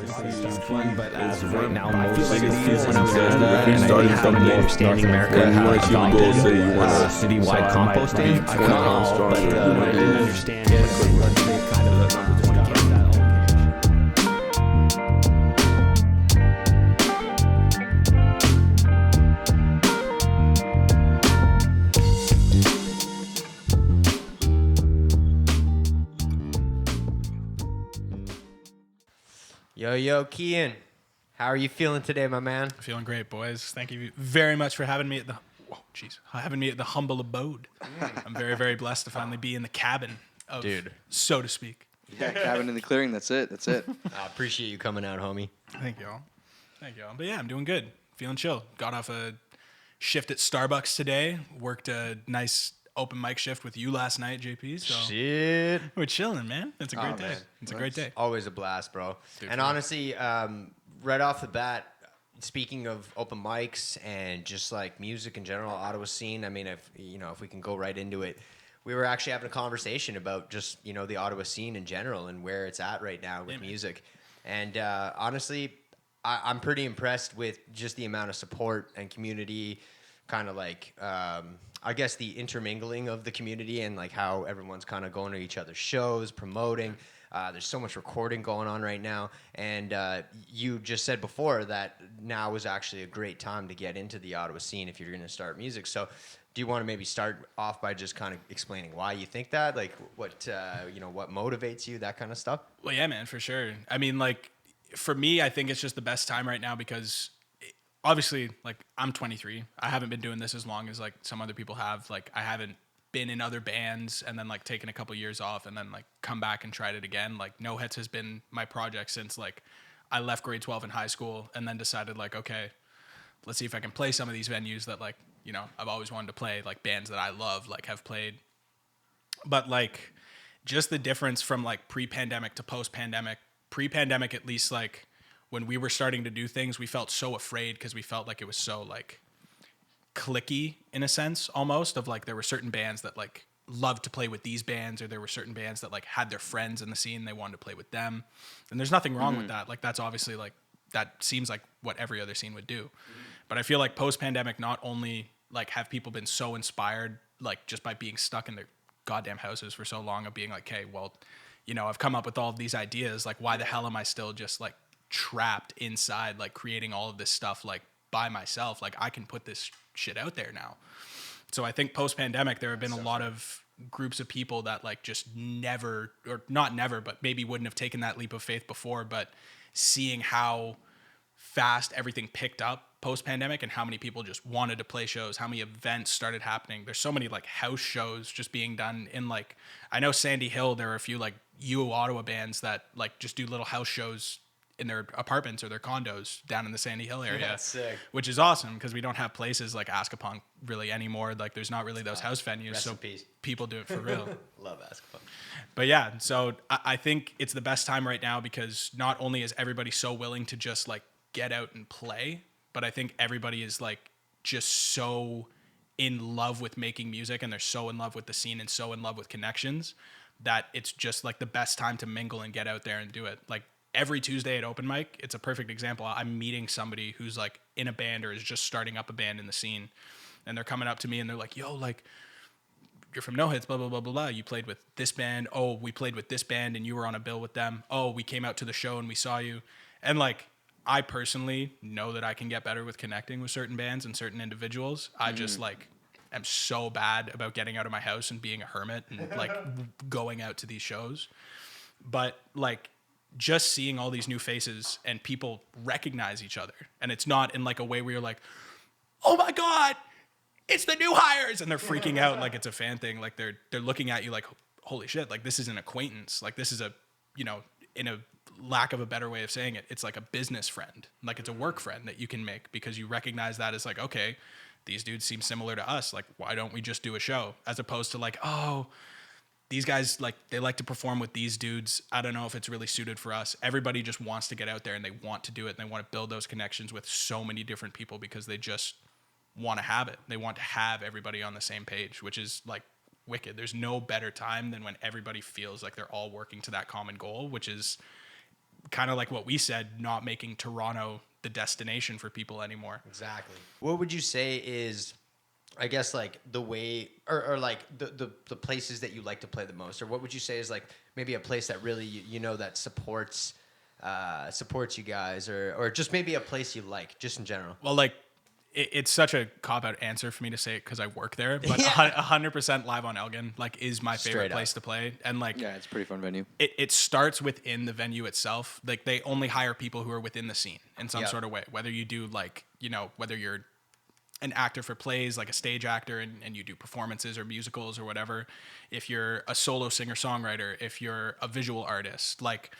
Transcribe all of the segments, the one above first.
it's fun, but as of right now, I feel most like it's cities cool when I was in younger, Canada, and I starting didn't from have any most understanding North America America, had you want to adopted go, say you want a to citywide composting. I kind of But but I didn't understand what they kind of Yo, Keean, how are you feeling today, my man? Feeling great, boys. Thank you very much for having me at the humble abode. I'm very, very blessed to finally be in the cabin of, so to speak. Yeah, cabin in the clearing. That's it. I appreciate you coming out, homie. Thank y'all. But yeah, I'm doing good. Feeling chill. Got off a shift at Starbucks today. Worked a nice open mic shift with you last night, JP. So Shit. we're chilling, man. It's a great day. Man. It's a great day. Always a blast, bro. Dude, and honestly, right off the bat, speaking of open mics and just like music in general, Ottawa scene, I mean, if we can go right into it, we were actually having a conversation about just, the Ottawa scene in general and where it's at right now with music. And honestly, I'm pretty impressed with just the amount of support and community, kind of like, I guess the intermingling of the community and like how everyone's kind of going to each other's shows, promoting. There's so much recording going on right now. And you just said before that now is actually a great time to get into the Ottawa scene if you're going to start music. So do you want to maybe start off by just kind of explaining why you think that? Like what motivates you, that kind of stuff? Well, yeah, man, for sure. I mean, like, for me, I think it's just the best time right now because obviously, like, I'm 23. I haven't been doing this as long as, like, some other people have. Like, I haven't been in other bands and then, like, taken a couple years off and then, like, come back and tried it again. Like, No Hits has been my project since, like, I left grade 12 in high school and then decided, like, okay, let's see if I can play some of these venues that, like, I've always wanted to play, like, bands that I love, like, have played. But, like, just the difference from, like, pre-pandemic to post-pandemic. Pre-pandemic, at least, like, when we were starting to do things, we felt so afraid because we felt like it was so, like, cliquey in a sense, almost, of, like, there were certain bands that, like, loved to play with these bands, or there were certain bands that, like, had their friends in the scene, they wanted to play with them. And there's nothing wrong with that. Like, that's obviously, like, that seems like what every other scene would do. But I feel like post-pandemic, not only, like, have people been so inspired, like, just by being stuck in their goddamn houses for so long of being like, hey, well, I've come up with all of these ideas, like, why the hell am I still just, like, trapped inside, like, creating all of this stuff, like, by myself? Like, I can put this shit out there now. So I think post-pandemic, there have been a lot of groups of people that, like, just never, or not never, but maybe wouldn't have taken that leap of faith before, but seeing how fast everything picked up post-pandemic and how many people just wanted to play shows, how many events started happening. There's so many, like, house shows just being done in, like, I know Sandy Hill, there are a few, like, Ottawa bands that, like, just do little house shows in their apartments or their condos down in the Sandy Hill area. That's sick. Which is awesome because we don't have places like Askapunk really anymore. Like, there's not really those house venues, so people do it for real. Love Askapunk. But yeah, so I think it's the best time right now because not only is everybody so willing to just, like, get out and play, but I think everybody is, like, just so in love with making music and they're so in love with the scene and so in love with connections that it's just, like, the best time to mingle and get out there and do it. Like, every Tuesday at open mic, it's a perfect example. I'm meeting somebody who's, like, in a band or is just starting up a band in the scene, and they're coming up to me and they're like, yo, like, you're from No Hits, blah, blah, blah, blah, blah. You played with this band. Oh, we played with this band and you were on a bill with them. Oh, we came out to the show and we saw you. And, like, I personally know that I can get better with connecting with certain bands and certain individuals. I just, like, am so bad about getting out of my house and being a hermit and, like, going out to these shows. But, like, just seeing all these new faces and people recognize each other. And it's not in, like, a way where you're like, oh my God, it's the new hires. And they're freaking out like it's a fan thing. Like, they're looking at you like, holy shit, like, this is an acquaintance. Like, this is a, in a lack of a better way of saying it, it's like a business friend. Like, it's a work friend that you can make because you recognize that as, like, okay, these dudes seem similar to us. Like, why don't we just do a show? As opposed to, like, oh, these guys, like, they like to perform with these dudes. I don't know if it's really suited for us. Everybody just wants to get out there and they want to do it. And they want to build those connections with so many different people because they just want to have it. They want to have everybody on the same page, which is, like, wicked. There's no better time than when everybody feels like they're all working to that common goal, which is kind of like what we said, not making Toronto the destination for people anymore. Exactly. What would you say is, I guess, like the way or like the places that you like to play the most, or what would you say is like maybe a place that really you know that supports you guys, or just maybe a place you like just in general? Well, like it's such a cop-out answer for me to say it because I work there, but Yeah. 100% Live on Elgin like is my favorite Straight up. place to play, and like Yeah, it's a pretty fun venue. it starts within the venue itself. Like they only hire people who are within the scene in some Yep. sort of way. Whether you do like, you know, whether you're an actor for plays, like a stage actor, and you do performances or musicals or whatever. If you're a solo singer-songwriter, if you're a visual artist, like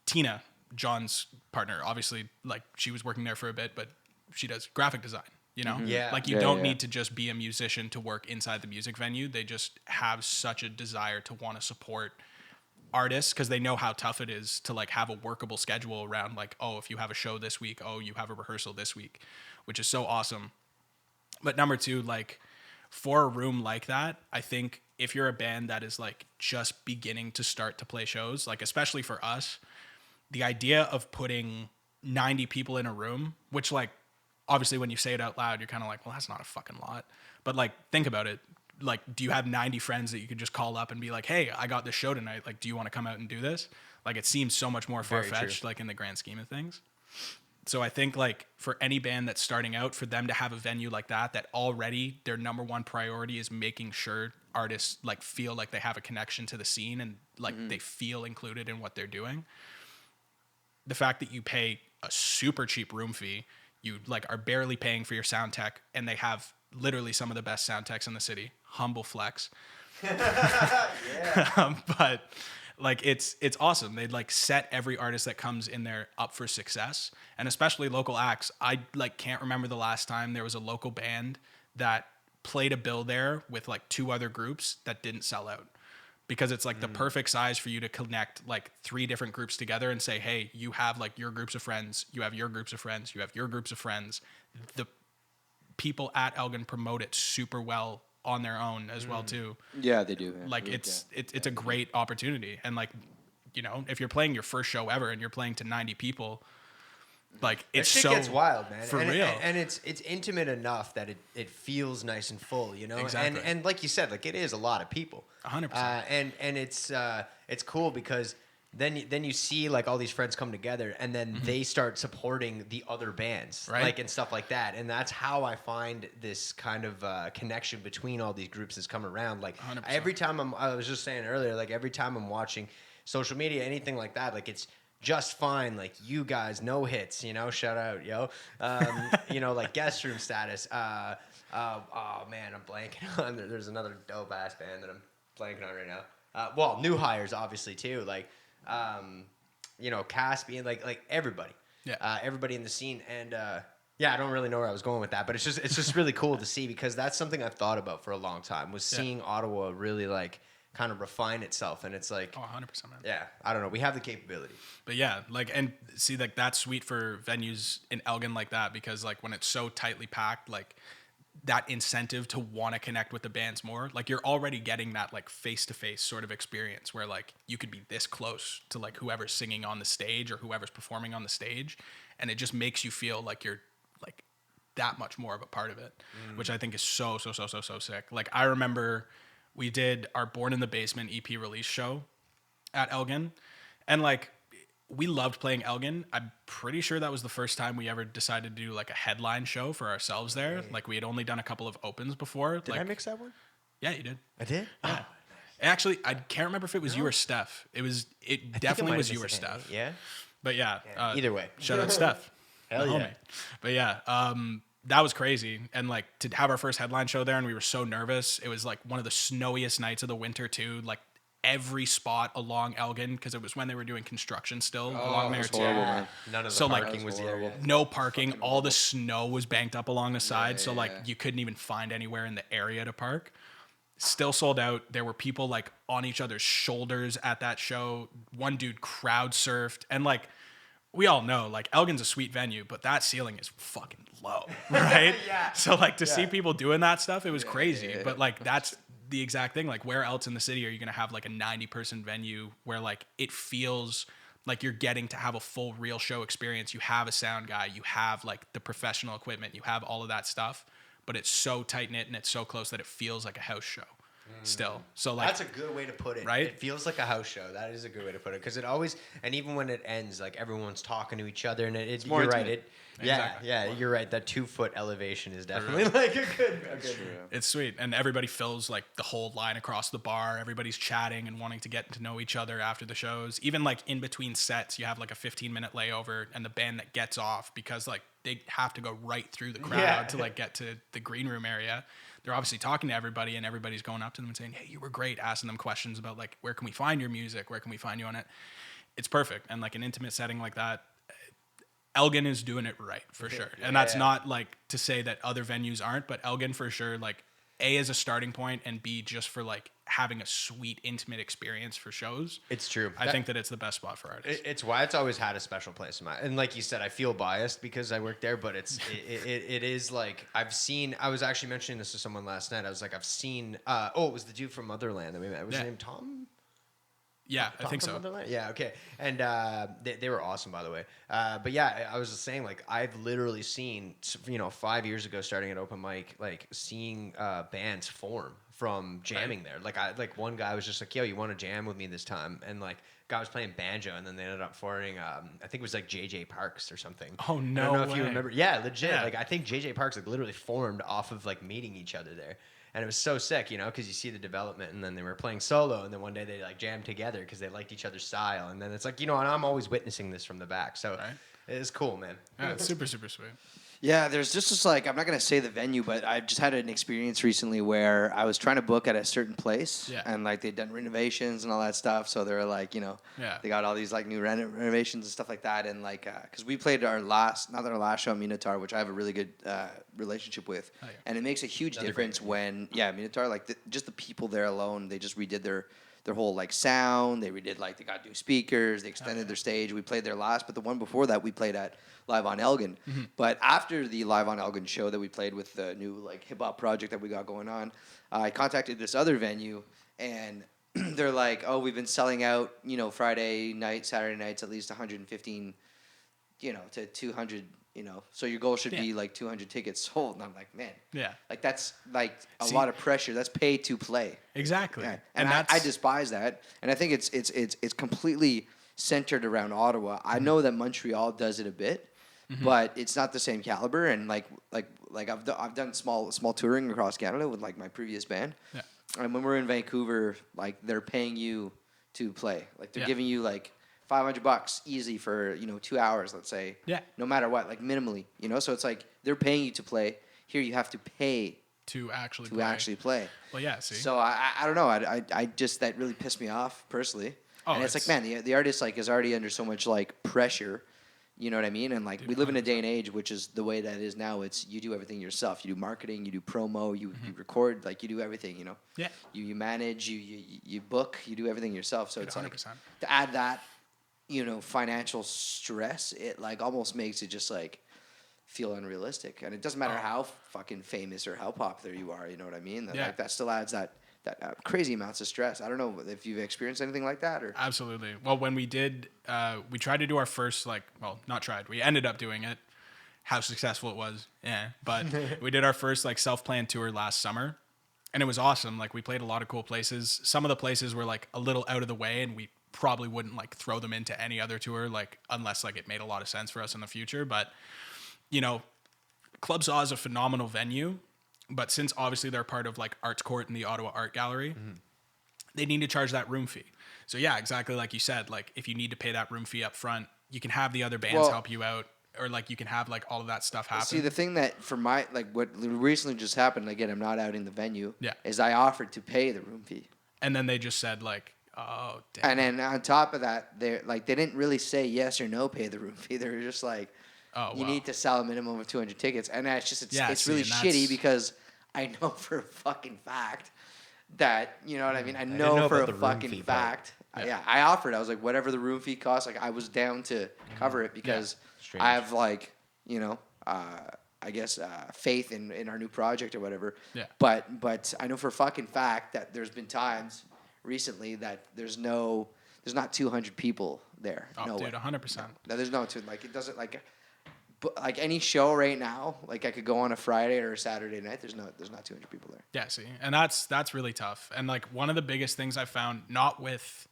Tina, John's partner, obviously like she was working there for a bit, but she does graphic design, you know? Yeah. Like you Yeah, don't yeah. need to just be a musician to work inside the music venue. They just have such a desire to want to support artists because they know how tough it is to like have a workable schedule around like, oh, if you have a show this week, oh, you have a rehearsal this week, which is so awesome. But number two, like for a room like that, I think if you're a band that is like just beginning to start to play shows, like especially for us, the idea of putting 90 people in a room, which like obviously when you say it out loud, you're kind of like, well, that's not a fucking lot. But like think about it. Like, do you have 90 friends that you could just call up and be like, hey, I got this show tonight. Like, do you want to come out and do this? Like, it seems so much more Very far-fetched, true. like in the grand scheme of things. So I think like for any band that's starting out, for them to have a venue like that already their number one priority is making sure artists like feel like they have a connection to the scene and like they feel included in what they're doing. The fact that you pay a super cheap room fee, you like are barely paying for your sound tech, and they have literally some of the best sound techs in the city. Humble flex. But like it's awesome. They like set every artist that comes in there up for success, and especially local acts. I like can't remember the last time there was a local band that played a bill there with like two other groups that didn't sell out, because it's like the perfect size for you to connect like three different groups together and say, hey, you have like your groups of friends, you have your groups of friends, you have your groups of friends. The people at Elgin promote it super well on their own as well too. Yeah, they do. Yeah. Like Yeah. it's a great opportunity, and like, you know, if you're playing your first show ever and you're playing to 90 people, like That it's shit so gets wild, man. for and, real. and it's intimate enough that it feels nice and full, you know. Exactly. And like you said, like it is a lot of people. 100%. And it's cool because then you see like all these friends come together, and then they start supporting the other bands, Right. like and stuff like that. And that's how I find this kind of connection between all these groups that's come around. Like 100%. every time I was just saying earlier, like every time I'm watching social media, anything like that, like it's just fine. Like you guys, no hits, you know, shout out, yo. You know, like guest room status. Oh man, I'm blanking on. There's another dope ass band that I'm blanking on right now. Well, new hires obviously too. Like, you know, Caspian, like everybody. Yeah. Everybody in the scene, and yeah, I don't really know where I was going with that, but it's just really cool to see, because that's something I've thought about for a long time, was seeing Ottawa really like kind of refine itself, and it's like, Oh, 100%, man. yeah, I don't know, we have the capability. But yeah, like, and see, like that's sweet for venues in Elgin like that, because like when it's so tightly packed, like that incentive to want to connect with the bands more, like you're already getting that like face-to-face sort of experience where like you could be this close to like whoever's singing on the stage or whoever's performing on the stage, and it just makes you feel like you're like that much more of a part of it, which I think is so sick. Like I remember we did our Born in the Basement EP release show at Elgin, and like we loved playing Elgin. I'm pretty sure that was the first time we ever decided to do like a headline show for ourselves there. Like we had only done a couple of opens before. Did like, I mix that one? Yeah, you did. I did. Yeah. Actually, I can't remember if it was you or Steph. It definitely was you or Steph. Yeah. But yeah, Either way. shout out Steph. Hell the yeah. homie. But yeah, that was crazy. And like to have our first headline show there, and we were so nervous. It was like one of the snowiest nights of the winter too. Like every spot along Elgin, because it was when they were doing construction still along there that's too. horrible, man. None of the So, like, parking was there yet. No parking. All the snow was banked up along the side. So like yeah. you couldn't even find anywhere in the area to park. Still sold out. There were people like on each other's shoulders at that show. One dude crowd surfed, and like we all know, like Elgin's a sweet venue, but that ceiling is fucking low, right? Yeah. So like to see people doing that stuff, it was crazy. yeah. But like that's the exact thing. Like where else in the city are you gonna have like a 90-person venue where like it feels Like you're getting to have a full real show experience. You have a sound guy, you have like the professional equipment, you have all of that stuff, but it's so tight knit and it's so close that it feels like a house show still. So like that's a good way to put it. Right? It feels like a house show. That is a good way to put it because it always, and even when it ends, like everyone's talking to each other, and it's more you're right. intimate. Yeah, you're right. That 2-foot elevation is definitely like a good. it's sweet. And everybody fills like the whole line across the bar. Everybody's chatting and wanting to get to know each other after the shows. Even like in between sets, you have like a 15-minute layover and the band that gets off because like they have to go right through the crowd to like get to the green room area. They're obviously talking to everybody and everybody's going up to them and saying, hey, you were great, asking them questions about like, where can we find your music? Where can we find you on it? It's perfect. And like an intimate setting like that, Elgin is doing it right for sure. And that's not like to say that other venues aren't, but Elgin for sure, like A is a starting point and B just for like having a sweet intimate experience for shows. It's true. I think that it's the best spot for artists. It's why it's always had a special place in my. And like you said, I feel biased because I work there, but it is like I've seen. I was actually mentioning this to someone last night. I was like, I've seen. It was the dude from Motherland that we met. Was his name Tom? Yeah, I think from so. Motherland? Yeah, okay. And they were awesome, by the way. But yeah, I was just saying, like, I've literally seen, 5 years ago, starting at open mic, like, seeing bands form from jamming there. Like one guy was just like, yo, you want to jam with me this time? And, like, guy was playing banjo, and then they ended up forming, I think it was, like, JJ Parks or something. Oh, no I don't know if you way. remember. Yeah, legit. Yeah. Like, I think JJ Parks, like, literally formed off of, like, meeting each other there. And it was so sick, because you see the development, and then they were playing solo, and then one day they like jammed together because they liked each other's style, and then it's like, and I'm always witnessing this from the back, so it's cool, man. Yeah, it's super, super sweet. Yeah, there's just this like, I'm not going to say the venue, but I just had an experience recently where I was trying to book at a certain place and like they'd done renovations and all that stuff. So they were like, they got all these like new renovations and stuff like that. And like, cause we played not our last show at Minotaur, which I have a really good relationship with. Oh, yeah. And it makes a huge difference when, Minotaur, like just the people there alone, they just redid their whole like sound. They redid like they got new speakers. They extended their stage. We played there last, but the one before that we played at Live on Elgin. Mm-hmm. But after the Live on Elgin show that we played with the new like hip hop project that we got going on, I contacted this other venue and they're like, oh, we've been selling out, Friday night, Saturday nights, at least 115, to 200. So your goal should be like 200 tickets sold. And I'm like, man, like that's like a lot of pressure. That's pay to play. Exactly. Yeah. And I despise that. And I think it's completely centered around Ottawa. I know that Montreal does it a bit, but it's not the same caliber. And like I've done small touring across Canada with like my previous band. Yeah. And when we're in Vancouver, like they're paying you to play. Like they're giving you like $500 easy for 2 hours, let's say. Yeah. No matter what, like minimally, So it's like they're paying you to play. Here you have to pay to actually play. Well, yeah. See. So I don't know. I just that really pissed me off personally. Oh, and it's like, man, the artist like is already under so much like pressure. You know what I mean? And like we live in a day and age, which is the way that it is now. It's you do everything yourself. You do marketing, you do promo, you record, like you do everything. Yeah. You manage, you book, you do everything yourself. So it's 100%. Like to add that. Financial stress, it like almost makes it just like feel unrealistic. And it doesn't matter how fucking famous or how popular you are, you know what I mean? Like that still adds that crazy amounts of stress. I don't know if you've experienced anything like that or. Absolutely. Well, when we did, we tried to do our first we ended up doing it. How successful it was, but we did our first like self-planned tour last summer. And it was awesome. Like we played a lot of cool places. Some of the places were like a little out of the way and we probably wouldn't like throw them into any other tour, like unless like it made a lot of sense for us in the future. But Club Saw is a phenomenal venue, but since obviously they're part of like Arts Court and the Ottawa Art Gallery, they need to charge that room fee. So yeah, exactly like you said, like if you need to pay that room fee up front, you can have the other bands help you out, or like you can have like all of that stuff happen. See, the thing that for my like what recently just happened, again, I'm not outing the venue, is I offered to pay the room fee, and then they just said like, oh, damn. And then on top of that, they didn't really say yes or no, pay the room fee. They were just like, you need to sell a minimum of 200 tickets. And it's just, it's really shitty because I know for a fucking fact that, you know what I mean? I know for a fucking fact. I offered. I was like, whatever the room fee costs, like I was down to cover it because I have like, I guess faith in our new project or whatever. Yeah. But I know for a fucking fact that there's been times recently that there's not 200 people there. Oh, no dude, way. 100%. No, there's no tune. Like it doesn't like. But like any show right now, like I could go on a Friday or a Saturday night. There's not 200 people there. Yeah, see, and that's really tough. And like one of the biggest things I found, not with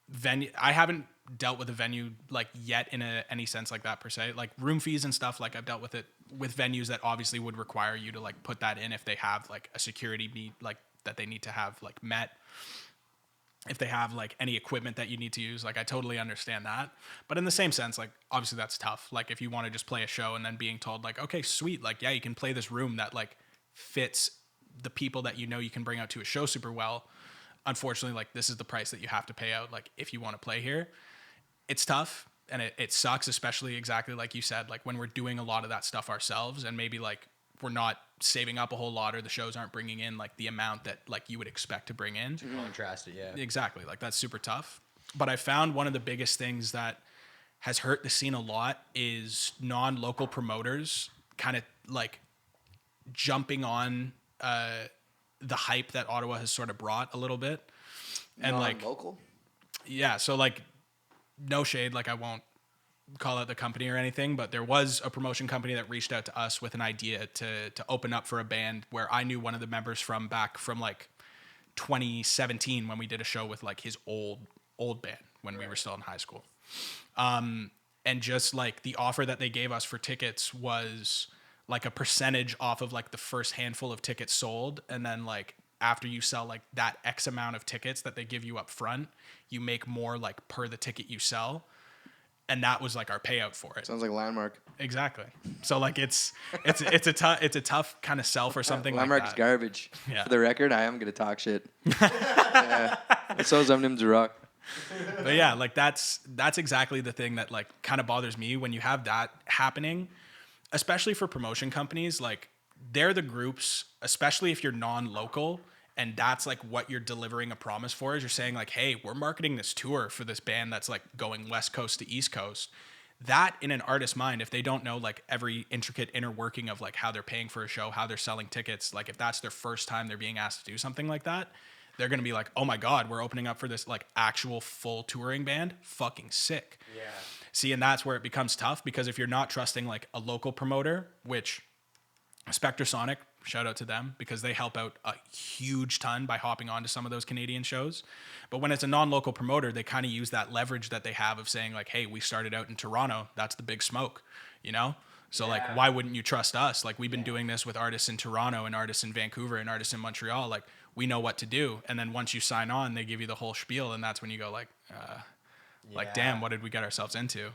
venue, I haven't dealt with a venue like yet in any sense like that per se. Like room fees and stuff, like I've dealt with it with venues that obviously would require you to like put that in if they have like a security need like that they need to have like met. If they have like any equipment that you need to use, like I totally understand that. But in the same sense, like obviously that's tough. Like if you want to just play a show and then being told like, okay, sweet. Like, yeah, you can play this room that like fits the people that you know you can bring out to a show super well. Unfortunately, like this is the price that you have to pay out. Like if you want to play here, it's tough and it sucks, especially exactly like you said, like when we're doing a lot of that stuff ourselves and maybe like we're not saving up a whole lot or the shows aren't bringing in like the amount that like you would expect to bring in. To contrast it, yeah. Exactly. Like that's super tough. But I found one of the biggest things that has hurt the scene a lot is non-local promoters kind of like jumping on the hype that Ottawa has sort of brought a little bit. And Non-local? Yeah. So like no shade, like I won't call out the company or anything, but there was a promotion company that reached out to us with an idea to open up for a band where I knew one of the members from back from like 2017 when we did a show with like his old band when we were still in high school. And just like the offer that they gave us for tickets was like a percentage off of like the first handful of tickets sold. And then like after you sell like that X amount of tickets that they give you up front, you make more like per the ticket you sell. And that was like our payout for it. Sounds like Landmark. Exactly. So like it's a tough kind of sell for something like that. Landmark's garbage. Yeah. For the record, I am gonna talk shit. Yeah. So is Omnium Rock. But yeah, like that's exactly the thing that like kind of bothers me when you have that happening, especially for promotion companies. Like they're the groups, especially if you're non-local. And that's like what you're delivering a promise for is you're saying like, hey, we're marketing this tour for this band that's like going West Coast to East Coast. That in an artist's mind, if they don't know like every intricate inner working of like how they're paying for a show, how they're selling tickets, like if that's their first time they're being asked to do something like that, they're going to be like, oh my God, we're opening up for this like actual full touring band. Fucking sick. Yeah. See, and that's where it becomes tough because if you're not trusting like a local promoter, which Spectre Sonic, shout out to them because they help out a huge ton by hopping onto some of those Canadian shows. But when it's a non-local promoter, they kind of use that leverage that they have of saying like, hey, we started out in Toronto. That's the big smoke, you know? So like, why wouldn't you trust us? Like we've been doing this with artists in Toronto and artists in Vancouver and artists in Montreal. Like we know what to do. And then once you sign on, they give you the whole spiel. And that's when you go like, damn, what did we get ourselves into?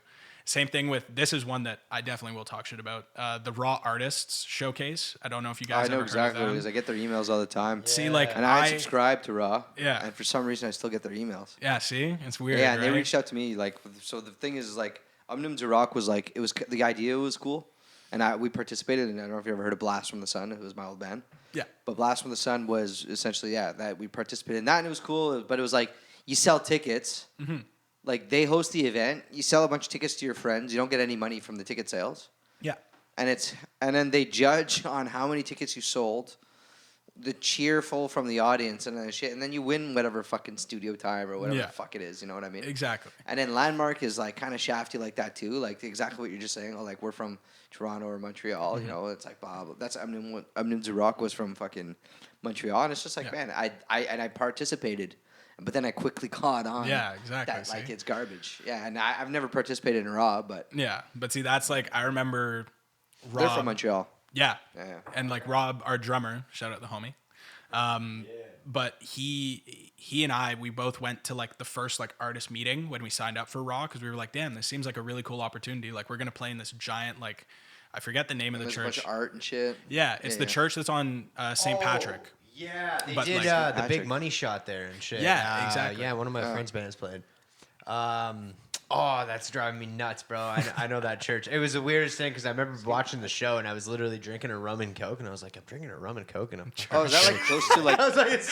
Same thing with, this is one that I definitely will talk shit about. The Raw Artists Showcase. I don't know if you guys I know ever exactly heard what of it is. them. I get their emails all the time. Yeah. See, like, and I subscribe to Raw. Yeah. And for some reason, I still get their emails. Yeah, see? It's weird, Yeah, and right? they reached out to me. Like, so the thing is, like, Omnium Rock was like, the idea was cool. And we participated, and I don't know if you ever heard of Blast from the Sun. It was my old band. Yeah. But Blast from the Sun was essentially, that we participated in that, and it was cool. But it was like, you sell tickets. Mm-hmm. Like, they host the event. You sell a bunch of tickets to your friends. You don't get any money from the ticket sales. Yeah. And then they judge on how many tickets you sold, the cheerful from the audience, and then shit. And then you win whatever fucking studio time or whatever the fuck it is. You know what I mean? Exactly. And then Landmark is, like, kind of shafty like that, too. Like, exactly what you're just saying. Oh, like, we're from Toronto or Montreal. Mm-hmm. You know, it's like, blah, blah. That's Omnium Rock was from fucking Montreal. And it's just like, man, I participated. But then I quickly caught on. Yeah, exactly. That, like, it's garbage. Yeah, and I've never participated in Raw, but... Yeah, but see, that's like, I remember Rob... They're from Montreal. Yeah. Yeah. And like Rob, our drummer, shout out the homie. But he and I, we both went to like the first like artist meeting when we signed up for Raw because we were like, damn, this seems like a really cool opportunity. Like we're going to play in this giant, like, I forget the name of the church. There's a bunch of art and shit. Yeah, it's the church that's on St. Patrick. Yeah, they But, did like, the Big Money Shot there and shit. Yeah, exactly. Yeah, one of my friends' bands played. That's driving me nuts, bro. I know that church. It was the weirdest thing because I remember watching the show and I was literally drinking a rum and coke and I was like, I'm drinking a rum and coke and I'm Oh, is that like close to like? I was like, Is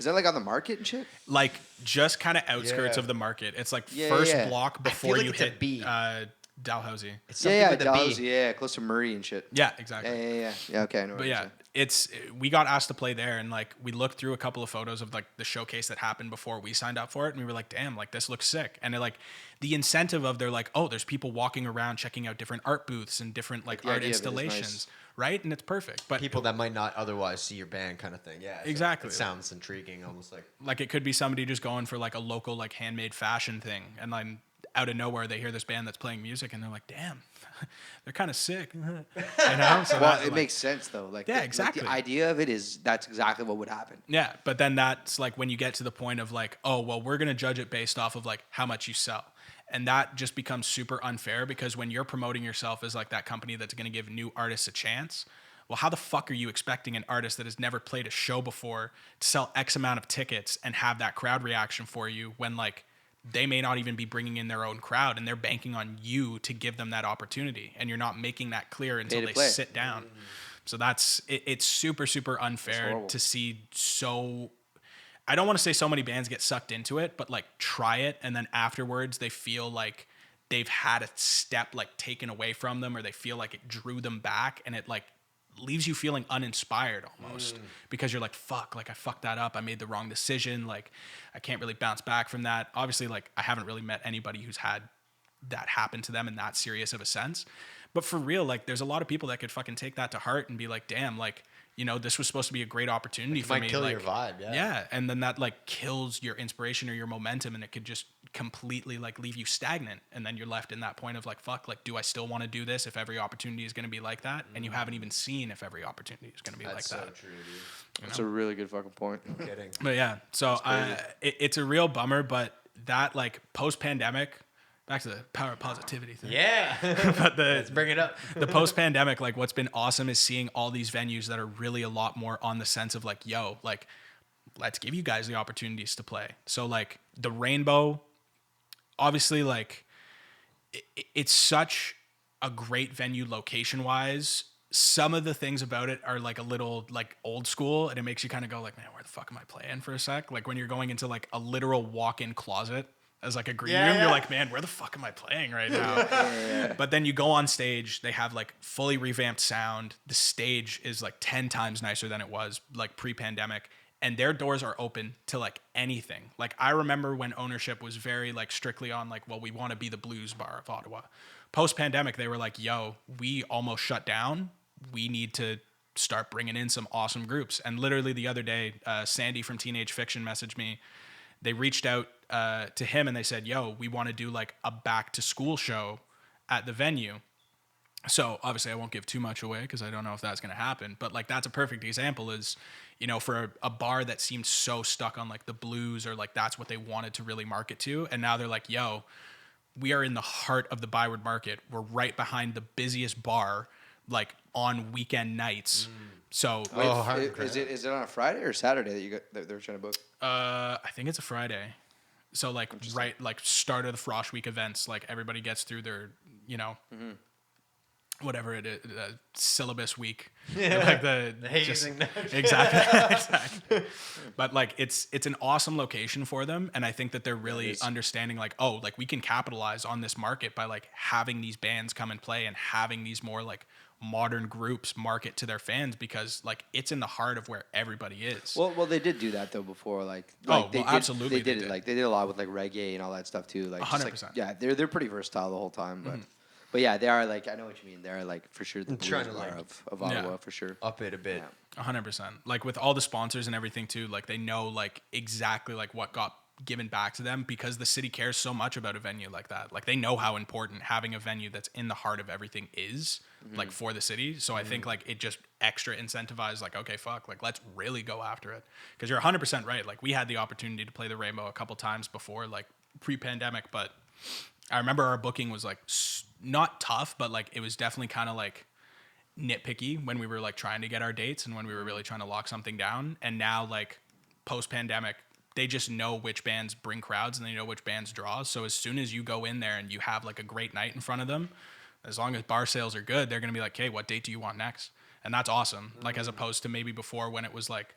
that like on the market and shit? Like just kind of outskirts of the market. It's like first block before like you it's a hit B. Dalhousie. It's something with a B. Dallas, close to Murray and shit. Yeah, exactly. Yeah, okay, I know. But yeah, we got asked to play there, and like we looked through a couple of photos of like the showcase that happened before we signed up for it, and we were like, damn, like this looks sick. And they're like, the incentive of they're like, oh, there's people walking around checking out different art booths and different like art installations, nice. Right? And it's perfect. But people that might not otherwise see your band, kind of thing. Yeah, exactly. It sounds intriguing, almost like it could be somebody just going for like a local like handmade fashion thing, and then out of nowhere they hear this band that's playing music, and they're like, damn. They're kind of sick, you know. So well, it makes sense though. Like, yeah, exactly. Like the idea of it is that's exactly what would happen. Yeah, but then that's like when you get to the point of like, oh, well, we're gonna judge it based off of like how much you sell, and that just becomes super unfair because when you're promoting yourself as like that company that's gonna give new artists a chance, well, how the fuck are you expecting an artist that has never played a show before to sell X amount of tickets and have that crowd reaction for you when like they may not even be bringing in their own crowd and they're banking on you to give them that opportunity, and you're not making that clear until they sit down. So it's super, super unfair to see. So I don't want to say so many bands get sucked into it, but like try it and then afterwards they feel like they've had a step like taken away from them, or they feel like it drew them back, and it like leaves you feeling uninspired almost because you're like, fuck, like I fucked that up. I made the wrong decision. Like I can't really bounce back from that. Obviously, like I haven't really met anybody who's had that happen to them in that serious of a sense. But for real, like there's a lot of people that could fucking take that to heart and be like, damn, like, you know, this was supposed to be a great opportunity for me. Might kill like, your vibe, yeah. And then that like kills your inspiration or your momentum, and it could just completely like leave you stagnant. And then you're left in that point of like, fuck, like, do I still want to do this if every opportunity is going to be like that? And you haven't even seen if every opportunity is going to be like that. True, dude. That's a really good fucking point. No kidding. But yeah, so it's a real bummer, but that like post-pandemic, back to the power of positivity thing. Yeah. But let's bring it up. The post-pandemic, like what's been awesome is seeing all these venues that are really a lot more on the sense of like, yo, like, let's give you guys the opportunities to play. So like the Rainbow, obviously like it's such a great venue location-wise. Some of the things about it are like a little like old school, and it makes you kind of go like, man, where the fuck am I playing for a sec? Like when you're going into like a literal walk-in closet as like a green room, you're like, man, where the fuck am I playing right now? But then you go on stage, they have like fully revamped sound. The stage is like 10 times nicer than it was like pre-pandemic, and their doors are open to like anything. Like I remember when ownership was very like strictly on like, well, we want to be the blues bar of Ottawa. Post-pandemic, they were like, yo, we almost shut down. We need to start bringing in some awesome groups. And literally the other day, Sandy from Teenage Fiction messaged me. They reached out to him and they said, yo, we want to do like a back to school show at the venue. So obviously I won't give too much away because I don't know if that's going to happen. But like that's a perfect example is, you know, for a bar that seemed so stuck on like the blues or like that's what they wanted to really market to. And now they're like, yo, we are in the heart of the Byward Market. We're right behind the busiest bar, like on weekend nights. So is it on a Friday or Saturday that they're trying to book? I think it's a Friday. So like right like start of the Frosh Week events, like everybody gets through their, you know, whatever it is, syllabus week. Like the hazing. Exactly. But like it's an awesome location for them, and I think that they're really understanding like, oh, like we can capitalize on this market by like having these bands come and play and having these more like modern groups market to their fans because like it's in the heart of where everybody is. Well, they did do that though before, absolutely they did it. Like they did a lot with like reggae and all that stuff too. Like 100%. Like, yeah, they're pretty versatile the whole time, but yeah, they are like, I know what you mean. They're like for sure the blues bar of Ottawa for sure. Up it a bit. 100%. Like with all the sponsors and everything too, like they know like exactly like what got given back to them because the city cares so much about a venue like that. Like they know how important having a venue that's in the heart of everything is like for the city. So I think like it just extra incentivized like, okay, fuck, like let's really go after it. Cause you're 100% right. Like we had the opportunity to play the Rainbow a couple times before like pre-pandemic, but I remember our booking was like not tough, but like it was definitely kind of like nitpicky when we were like trying to get our dates and when we were really trying to lock something down. And now like post-pandemic, they just know which bands bring crowds and they know which bands draw. So as soon as you go in there and you have like a great night in front of them, as long as bar sales are good, they're going to be like, hey, what date do you want next? And that's awesome. Like as opposed to maybe before when it was like,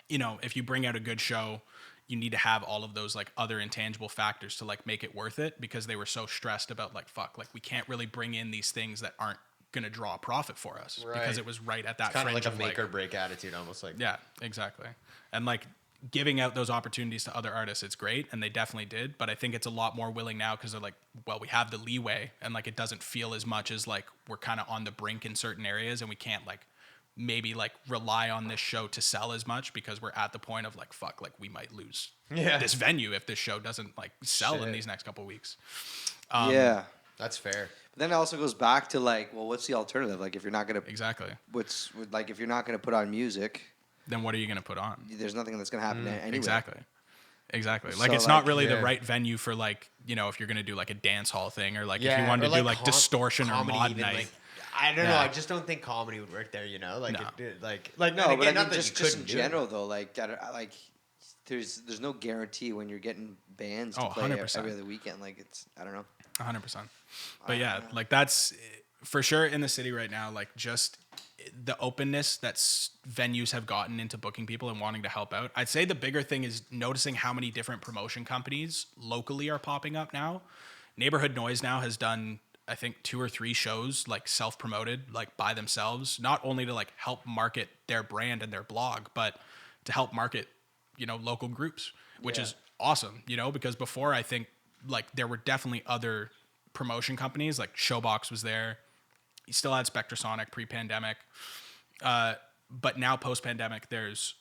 you know, if you bring out a good show, you need to have all of those like other intangible factors to like make it worth it because they were so stressed about like, fuck, like we can't really bring in these things that aren't gonna draw a profit for us because it was right at that kind of fringe like a make or break attitude, almost like. Yeah, exactly. And like giving out those opportunities to other artists, it's great, and they definitely did. But I think it's a lot more willing now because they're like, well, we have the leeway, and like it doesn't feel as much as like we're kind of on the brink in certain areas, and we can't like maybe like rely on this show to sell as much because we're at the point of like, fuck, like we might lose this venue if this show doesn't like sell in these next couple of weeks. That's fair. But then it also goes back to like, well, what's the alternative? Like if you're not gonna if you're not gonna put on music, then what are you gonna put on? There's nothing that's gonna happen anyway. Exactly. So like it's not really the right venue for like, you know, if you're gonna do like a dance hall thing or like if you wanted to do like distortion or mod night. Like, I don't know. I just don't think comedy would work there. You know, like No. no. But I mean, not that just in general though, like there's no guarantee when you're getting bands to play 100%. every other weekend. Like it's I don't know. 100%. But yeah, like that's for sure in the city right now. Like just the openness that venues have gotten into booking people and wanting to help out. I'd say the bigger thing is noticing how many different promotion companies locally are popping up now. Neighborhood Noise now has done, I think, 2 or 3 shows like self-promoted, like by themselves, not only to like help market their brand and their blog, but to help market, you know, local groups, which is awesome, you know, because before I think like there were definitely other promotion companies, like Showbox was there. You still had Spectrasonic pre-pandemic. But now post-pandemic, there's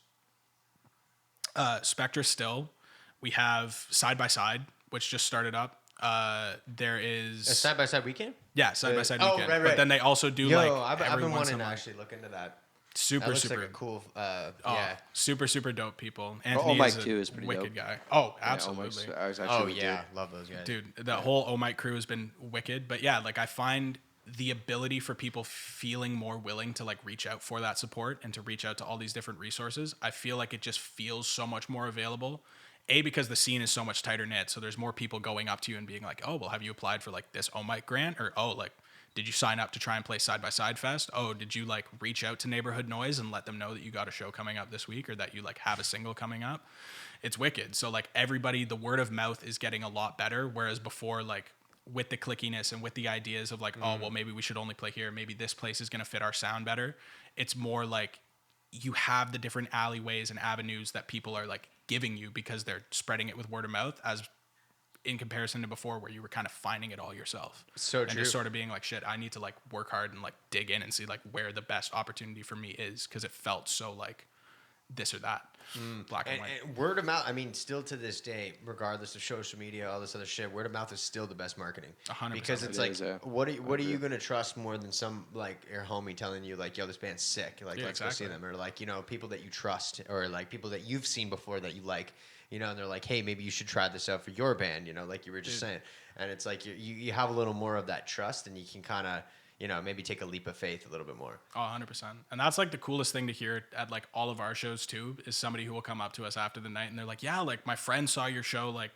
Spectra still. We have Side by Side, which just started up. There is a Side by Side weekend. Yeah, Side by Side weekend. Right. But then they also do I've been wanting to actually look into that. Super like a cool. Super dope people. Anthony Mike too is pretty wicked dope. guy. Oh, absolutely. Love those guys, dude. The whole Oh Mike crew has been wicked. But yeah, like I find the ability for people feeling more willing to like reach out for that support and to reach out to all these different resources. I feel like it just feels so much more available. Because the scene is so much tighter knit, so there's more people going up to you and being like, "Oh, well, have you applied for like this Oh Mike grant?" Or "Oh, like, did you sign up to try and play Side by Side Fest? Oh, did you like reach out to Neighborhood Noise and let them know that you got a show coming up this week or that you like have a single coming up?" It's wicked. So like everybody, the word of mouth is getting a lot better, whereas before, like with the clickiness and with the ideas of like, oh, well, maybe we should only play here, maybe this place is gonna fit our sound better. It's more like you have the different alleyways and avenues that people are like giving you because they're spreading it with word of mouth, as in comparison to before where you were kind of finding it all yourself. So and true. Just sort of being like, shit, I need to like work hard and like dig in and see like where the best opportunity for me is, because it felt so like this or that, black and white. And word of mouth, I mean, still to this day, regardless of social media, all this other shit, word of mouth is still the best marketing. 100%. Because it's what are you going to trust more than some, like, your homie telling you, like, yo, this band's sick. Like, let's go see them. Or, like, you know, people that you trust or, like, people that you've seen before that you like, you know, and they're like, hey, maybe you should try this out for your band, you know, like you were just saying. And it's like you have a little more of that trust and you can kind of, you know, maybe take a leap of faith a little bit more. Oh, 100%. And that's like the coolest thing to hear at like all of our shows too, is somebody who will come up to us after the night and they're like, yeah, like my friend saw your show like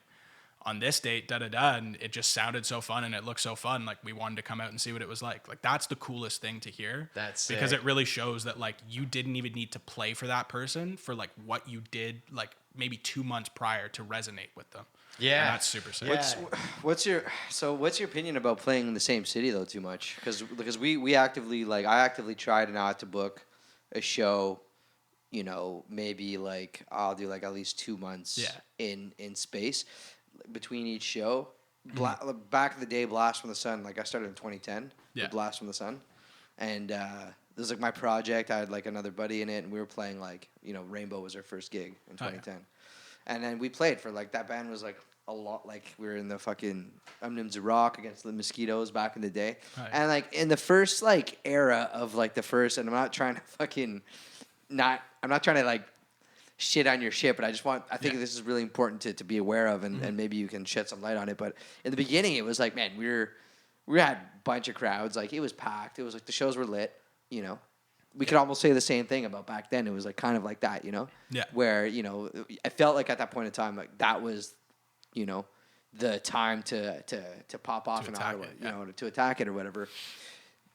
on this date, and it just sounded so fun and it looked so fun. Like we wanted to come out and see what it was like. Like that's the coolest thing to hear. That's because it really shows that like you didn't even need to play for that person for like what you did like maybe 2 months prior to resonate with them. Yeah, and that's super sick. Yeah. What's your opinion about playing in the same city though too much? Because we actively I actively try to not to book a show, you know, maybe like I'll do like at least 2 months in space between each show. Back in the day, Blast from the Sun, like I started in 2010 with Blast from the Sun, and this was like my project. I had like another buddy in it, and we were playing like, you know, Rainbow was our first gig in 2010. And then we played for like, that band was like a lot, like we were in the fucking Nims of Rock against the Mosquitoes back in the day. And like in the first like era of like the first, and I'm not trying to like shit on your shit, but I think this is really important to be aware of, and maybe you can shed some light on it. But in the beginning it was like, man, we had a bunch of crowds, like it was packed. It was like the shows were lit, you know. We could almost say the same thing about back then. It was like kind of like that, you know? Yeah. Where, you know, I felt like at that point in time, like that was, you know, the time to pop off in Ottawa, you know, to attack it or whatever.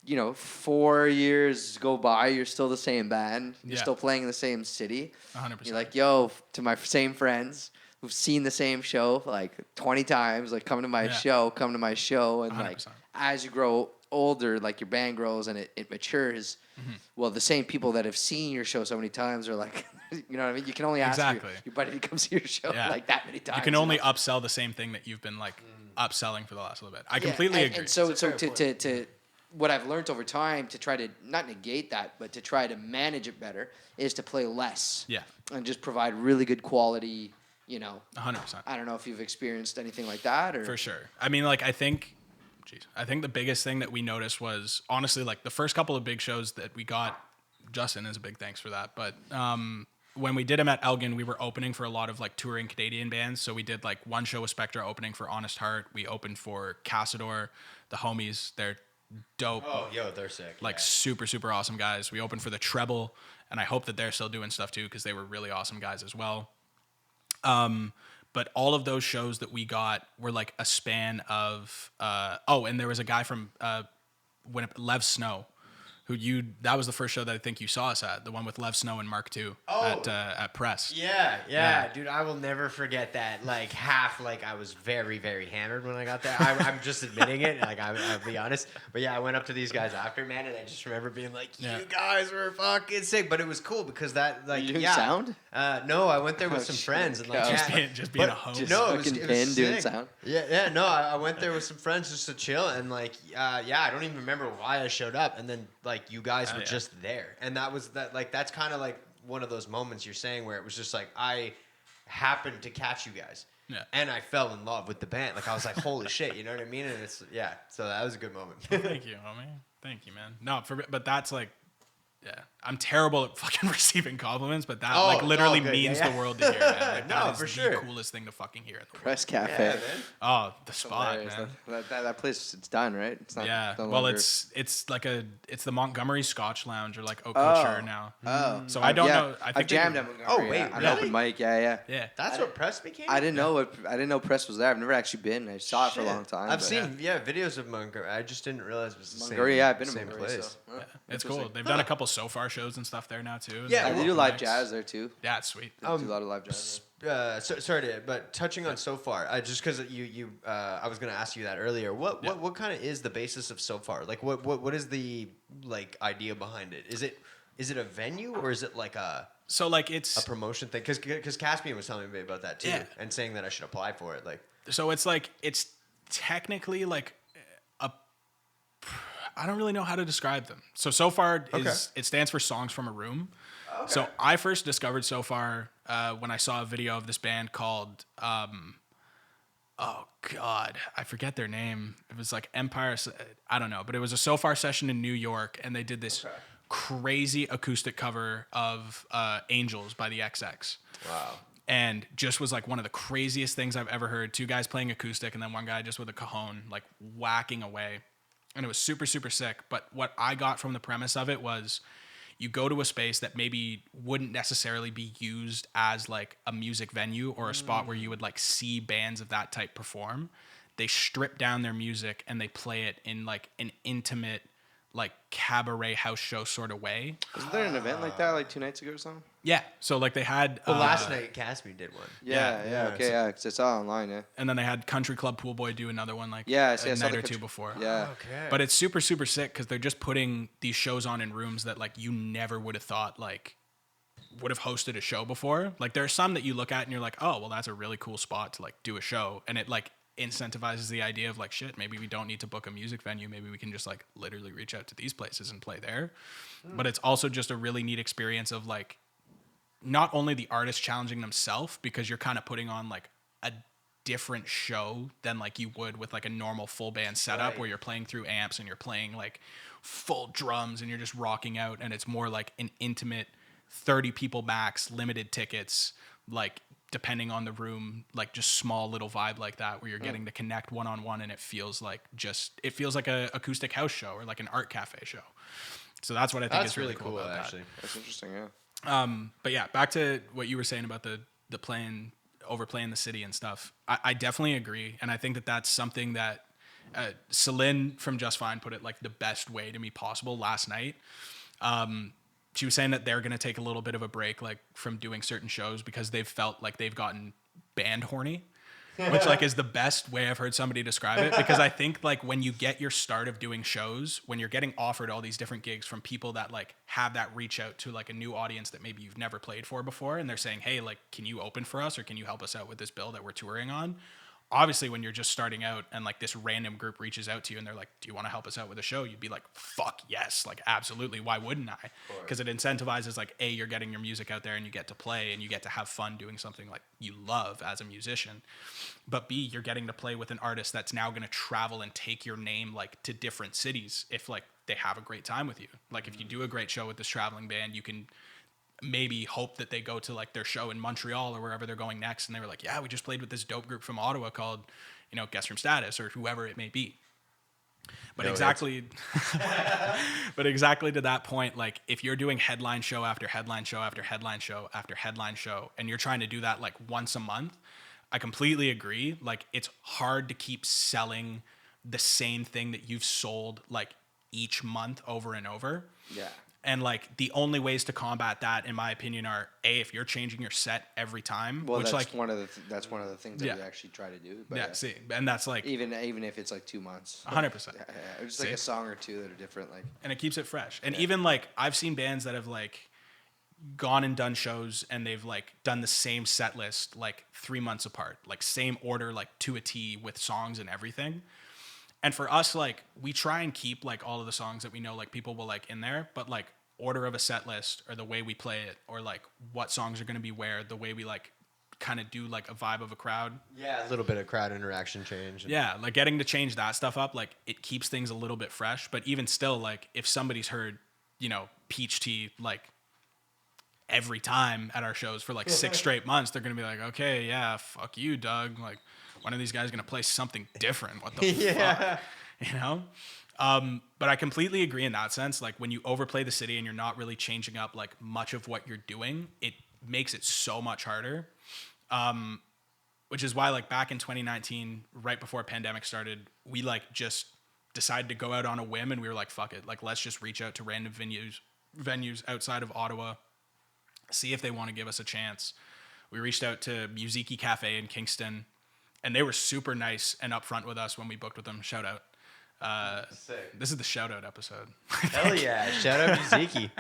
You know, 4 years go by, you're still the same band. You're still playing in the same city. 100%. You're like, yo, to my same friends who've seen the same show like 20 times, like come to my show. And 100%. Like as you grow older, like your band grows and it matures, well, the same people that have seen your show so many times are like, you know what I mean? You can only ask your buddy to come see your show like that many times. You can only upsell the same thing that you've been like upselling for the last little bit. I completely agree. And so to what I've learned over time to try to not negate that, but to try to manage it better is to play less. Yeah. And just provide really good quality, 100%. I don't know if you've experienced anything like that or. For sure. I mean, like, I think the biggest thing that we noticed was honestly, like the first couple of big shows that we got, Justin is a big thanks for that. But, when we did them at Elgin, we were opening for a lot of like touring Canadian bands. So we did like one show with Spectra opening for Honest Heart. We opened for Casador, the homies. They're dope. Oh, yo, they're sick. Like super, super awesome guys. We opened for the Treble, and I hope that they're still doing stuff too because they were really awesome guys as well. But all of those shows that we got were like a span of and there was a guy from Lev Snow, that was the first show that I think you saw us at, the one with Lev Snow and Mark II at Press. Yeah, dude, I will never forget that. Like I was very, very hammered when I got there. I'm just admitting it. Like I'll be honest, but yeah, I went up to these guys after, man, and I just remember being like, "You guys were fucking sick." But it was cool because that, like, you doing sound? No, I went there with some friends and like just being a host. No, it was doing sick. sound. Yeah. No, I went there with some friends just to chill and like, I don't even remember why I showed up, and then like you guys were just there, and that's kind of like one of those moments you're saying where it was just like I happened to catch you guys, and I fell in love with the band. Like I was like, holy shit, you know what I mean? And it's so that was a good moment. Thank you, homie. Thank you, man. No, but that's like. Yeah, I'm terrible at fucking receiving compliments, but that literally means the world to hear, man. Like, that is for sure. the coolest thing to fucking hear in the world. Press Cafe. Yeah, man. Oh, the spot, Hilarious. man. That place, it's done, right? It's not. Yeah. No Well, longer... it's the Montgomery Scotch Lounge or like Eau Couture now. Oh. So I don't know. I think I've jammed at Montgomery. Oh, wait, On really? open mic, yeah. That's what Press became. I didn't know Press was there. I've never actually been. I saw it for a long time. I've seen videos of Montgomery. I just didn't realize it was the Montgomery. same. I've been to same Montgomery. place. So, it's cool. They've done a couple So Far shows and stuff there now too. Yeah, they do live jazz there too. Yeah, it's sweet. They do a lot of live jazz. But touching on So Far, just because I was gonna ask you that earlier. What kind of is the basis of So Far? Like, what is the like idea behind it? Is it a venue or is it like it's a promotion thing? Because Caspian was telling me about that too, and saying that I should apply for it. Like, so it's technically like I don't really know how to describe them. So Far it stands for Songs from a Room. Okay. So I first discovered So Far when I saw a video of this band called oh God, I forget their name. It was like Empire. I don't know, but it was a So Far session in New York, and they did this crazy acoustic cover of Angels by the XX. wow. And just was like one of the craziest things I've ever heard. Two guys playing acoustic, and then one guy just with a cajon, like whacking away. And it was super, super sick. But what I got from the premise of it was you go to a space that maybe wouldn't necessarily be used as like a music venue or a spot where you would like see bands of that type perform. They strip down their music and they play it in like an intimate, like cabaret house show sort of way. Wasn't there an event like that like 2 nights ago or something? Yeah. So like they had Well, last night Caspian did one. Because it's all online, yeah. And then they had Country Club Pool Boy do another one like a night or two before. Yeah. Okay. But it's super, super sick because they're just putting these shows on in rooms that like you never would have thought like would have hosted a show before. Like there are some that you look at and you're like, oh, well, that's a really cool spot to like do a show. And it like incentivizes the idea of like, shit, maybe we don't need to book a music venue. Maybe we can just like literally reach out to these places and play there. But it's also just a really neat experience of like, not only the artist challenging themselves because you're kind of putting on like a different show than like you would with like a normal full band setup where you're playing through amps and you're playing like full drums and you're just rocking out, and it's more like an intimate 30 people max, limited tickets, like depending on the room, like just small little vibe like that where you're getting to connect one-on-one, and it feels like a acoustic house show or like an art cafe show. So that's what I think is really cool about actually. that. That's interesting, yeah. But yeah, back to what you were saying about the overplaying the city and stuff. I definitely agree, and I think that that's something that Celine from Just Fine put it like the best way to me possible last night. She was saying that they're gonna take a little bit of a break, like from doing certain shows because they've felt like they've gotten band horny. which like is the best way I've heard somebody describe it, because I think like when you get your start of doing shows, when you're getting offered all these different gigs from people that like have that reach out to like a new audience that maybe you've never played for before, and they're saying, hey, like, can you open for us, or can you help us out with this bill that we're touring on? Obviously, when you're just starting out and like this random group reaches out to you and they're like, do you want to help us out with a show? You'd be like, fuck yes, like absolutely. Why wouldn't I? Because it incentivizes like, A, you're getting your music out there and you get to play and you get to have fun doing something like you love as a musician. But B, you're getting to play with an artist that's now going to travel and take your name like to different cities if like they have a great time with you. Like if you do a great show with this traveling band, you can maybe hope that they go to like their show in Montreal or wherever they're going next, and they were like, yeah, we just played with this dope group from Ottawa called, you know, Guest From Status or whoever it may be. But but exactly to that point, like if you're doing headline show after headline show after headline show after headline show, and you're trying to do that like once a month, I completely agree. Like it's hard to keep selling the same thing that you've sold like each month over and over. Yeah. And like the only ways to combat that, in my opinion, are A, if you're changing your set every time. Well, which that's like one of the things that we actually try to do. But yeah, see, and that's like even if it's like 2 months, 100%. Yeah, just like a song or two that are different, like. And it keeps it fresh. And even like I've seen bands that have like gone and done shows and they've like done the same set list like 3 months apart, like same order, like to a T with songs and everything. And for us, like, we try and keep, like, all of the songs that we know, like, people will like in there, but, like, order of a set list or the way we play it or, like, what songs are going to be where, the way we, like, kind of do, like, a vibe of a crowd. Yeah, a little bit of crowd interaction change. Yeah, like, getting to change that stuff up, like, it keeps things a little bit fresh. But even still, like, if somebody's heard, you know, Peach Tea, like, every time at our shows for, like, 6 straight months, they're going to be like, okay, yeah, fuck you, Doug. Like, when are these guys going to play something different? What the fuck? You know? But I completely agree in that sense. Like when you overplay the city and you're not really changing up like much of what you're doing, it makes it so much harder. Which is why like back in 2019, right before pandemic started, we like just decided to go out on a whim and we were like, fuck it. Like, let's just reach out to random venues outside of Ottawa, see if they want to give us a chance. We reached out to Musiki Cafe in Kingston, and they were super nice and upfront with us when we booked with them. Shout out. Sick. This is the shout out episode. Hell yeah. Shout out Musiki.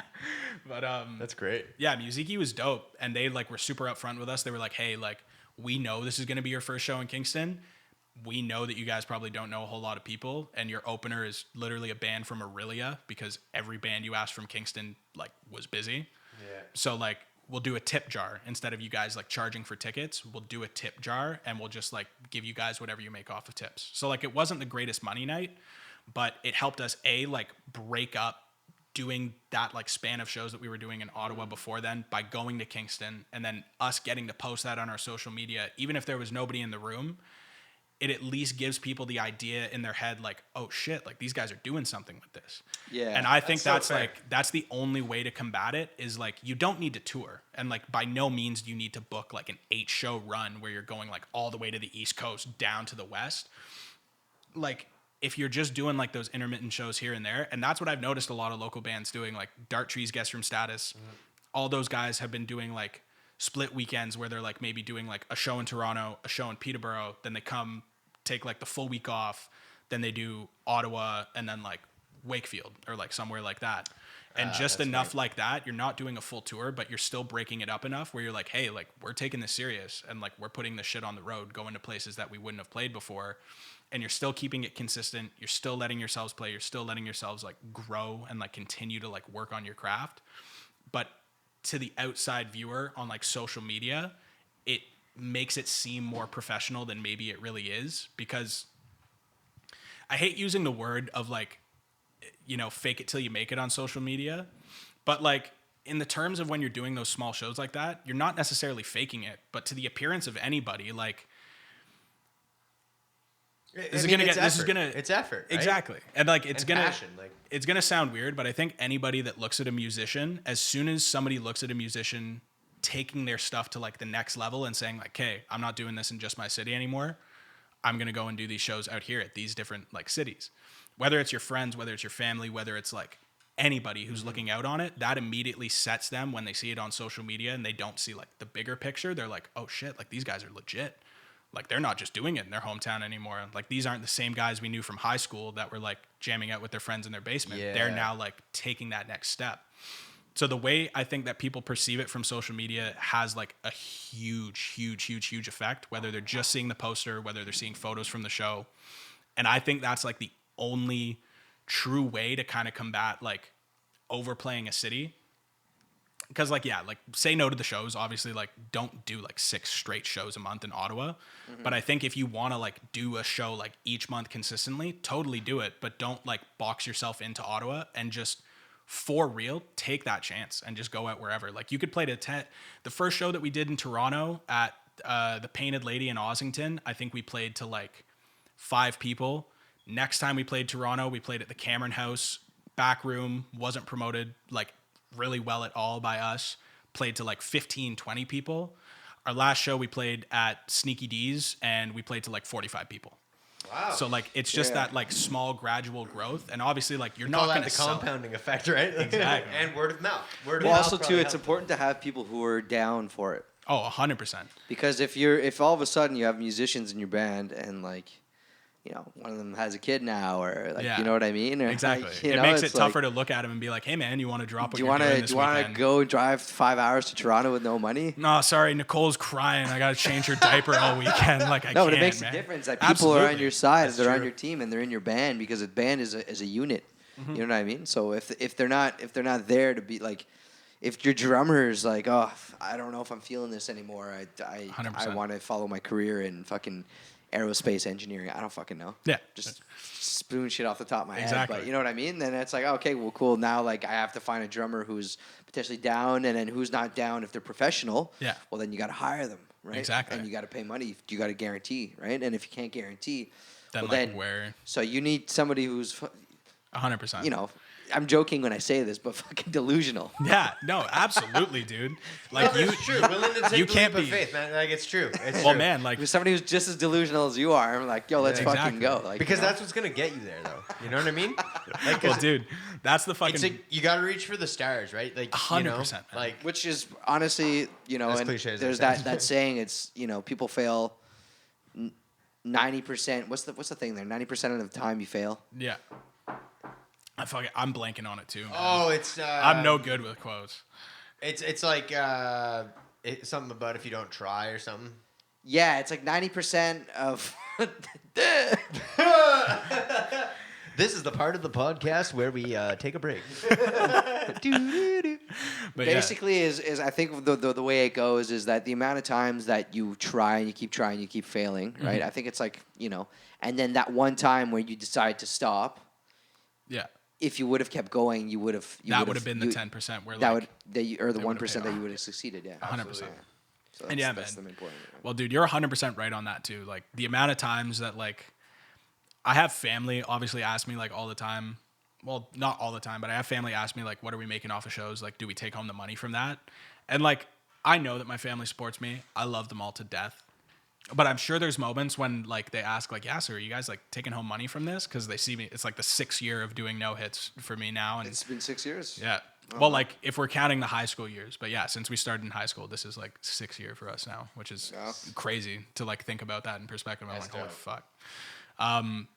But that's great. Yeah, Musiki was dope, and they like were super upfront with us. They were like, hey, like, we know this is going to be your first show in Kingston. We know that you guys probably don't know a whole lot of people, and your opener is literally a band from Aurelia because every band you asked from Kingston like was busy. Yeah. So like, we'll do a tip jar instead of you guys like charging for tickets. We'll do a tip jar and we'll just like give you guys whatever you make off of tips. So like it wasn't the greatest money night, but it helped us like break up doing that like span of shows that we were doing in Ottawa before then by going to Kingston, and then us getting to post that on our social media. Even if there was nobody in the room, it at least gives people the idea in their head, like, oh shit, like these guys are doing something with this. Yeah. And I think that's like, that's the only way to combat it is like, you don't need to tour. And like, by no means do you need to book like an 8-show run where you're going like all the way to the East Coast down to the West. Like, if you're just doing like those intermittent shows here and there, and that's what I've noticed a lot of local bands doing, like Dart Trees, Guest Room Status, all those guys have been doing like split weekends where they're like maybe doing like a show in Toronto, a show in Peterborough, then they come take like the full week off, then they do Ottawa and then like Wakefield or like somewhere like that. And just enough like that, you're not doing a full tour, but you're still breaking it up enough where you're like, hey, like we're taking this serious and like we're putting this shit on the road, going to places that we wouldn't have played before. And you're still keeping it consistent. You're still letting yourselves play. You're still letting yourselves like grow and like continue to like work on your craft. But to the outside viewer on like social media, it makes it seem more professional than maybe it really is, because I hate using the word of like, you know, fake it till you make it on social media. But like in the terms of when you're doing those small shows like that, you're not necessarily faking it, but to the appearance of anybody, like, it's effort, right? Exactly. And like it's gonna sound weird, but I think anybody that looks at a musician, as soon as somebody looks at a musician taking their stuff to like the next level and saying like, hey, I'm not doing this in just my city anymore, I'm gonna go and do these shows out here at these different like cities. Whether it's your friends, whether it's your family, whether it's like anybody who's looking out on it, that immediately sets them when they see it on social media and they don't see like the bigger picture. They're like, oh shit, like these guys are legit. Like, they're not just doing it in their hometown anymore. Like, these aren't the same guys we knew from high school that were like jamming out with their friends in their basement. Yeah. They're now like taking that next step. So the way I think that people perceive it from social media has like a huge effect, whether they're just seeing the poster, whether they're seeing photos from the show. And I think that's like the only true way to kind of combat like overplaying a city. Because like, yeah, like say no to the shows, obviously, like don't do like 6 straight shows a month in Ottawa. But I think if you want to like do a show like each month consistently, totally do it. But don't like box yourself into Ottawa, and just for real, take that chance and just go out wherever. Like you could play to the first show that we did in Toronto at the Painted Lady in Ossington, I think we played to like 5 people. Next time we played Toronto, we played at the Cameron House, back room, wasn't promoted like really well at all by us, played to like 15, 20 people. Our last show we played at Sneaky D's and we played to like 45 people. Wow. So like it's just that like small gradual growth, and obviously like you're Call not that going to the compounding effect, right? Exactly. And word of mouth. Well, also too, it's important to have people who are down for it. Oh, 100%. Because if all of a sudden you have musicians in your band and like, you know, one of them has a kid now, or like, you know what I mean? Or exactly. Like, it makes it tougher to look at him and be like, hey man, you want to drop what you're doing this weekend? Do you want to go drive 5 hours to Toronto with no money? No, sorry, Nicole's crying. I got to change her diaper all weekend. Like I no, can't, but it makes man. a difference that people are on your side, they're on your team, and they're in your band, because a band is a unit. You know what I mean? So if they're not there to be like, if your drummer is like, oh, I don't know if I'm feeling this anymore. I want to follow my career in fucking aerospace engineering. I don't fucking know. Yeah. Just spoon shit off the top of my Exactly. head. But you know what I mean? Then it's like, okay, well, cool. Now, like, I have to find a drummer who's potentially down, and then who's not down if they're professional. Yeah. Well, then you got to hire them, right? Exactly. And you got to pay money. You got to guarantee, right? And if you can't guarantee, Then well, like then where? So you need somebody who's, 100%. you know, I'm joking when I say this, but fucking delusional. Yeah, no, absolutely, dude. Like It's true. Willing to take you the can't leap be of faith, man. Like it's true. It's well, true. man, like If somebody who's just as delusional as you are, I'm like, yo, let's Yeah, fucking exactly. go. Like, Because you know? that's what's gonna get you there, though. You know what I mean? Like, well, dude, that's the fucking it's like you gotta reach for the stars, right? Like 100%, man. like Which is honestly, you know, As and cliche as there's that sounds. that saying. It's, you know, people fail 90%. What's the thing there? 90% of the time you fail. yeah. I'm blanking on it too. Man. oh, it's I'm no good with quotes. It's like it's something about if you don't try or something. Yeah, it's like 90% of. This is the part of the podcast where we take a break. But Basically, is I think the way it goes is that the amount of times that you try and you keep trying, you keep failing, right? I think it's like, you know, and then that one time where you decide to stop. yeah. If you would have kept going, you would have. That would have been the 10% where That like would or the it would've 1% paid that off. you would have succeeded. Yeah, 100%. absolutely. So And yeah, that's man. the main point. Right? Well, dude, you're 100% right on that too. Like the amount of times that like I have family obviously ask me like all the time. Well, not all the time, but I have family ask me like, what are we making off of shows? Like, do we take home the money from that? And like, I know that my family supports me. I love them all to death. But I'm sure there's moments when like they ask like, yeah, so are you guys like taking home money from this? Because they see me. It's like the 6th year of doing no hits for me now. And It's been 6 years. yeah. Well, like if we're counting the high school years, but yeah, since we started in high school, this is like 6th year for us now, which is crazy to like think about that in perspective. I'm like, holy fuck.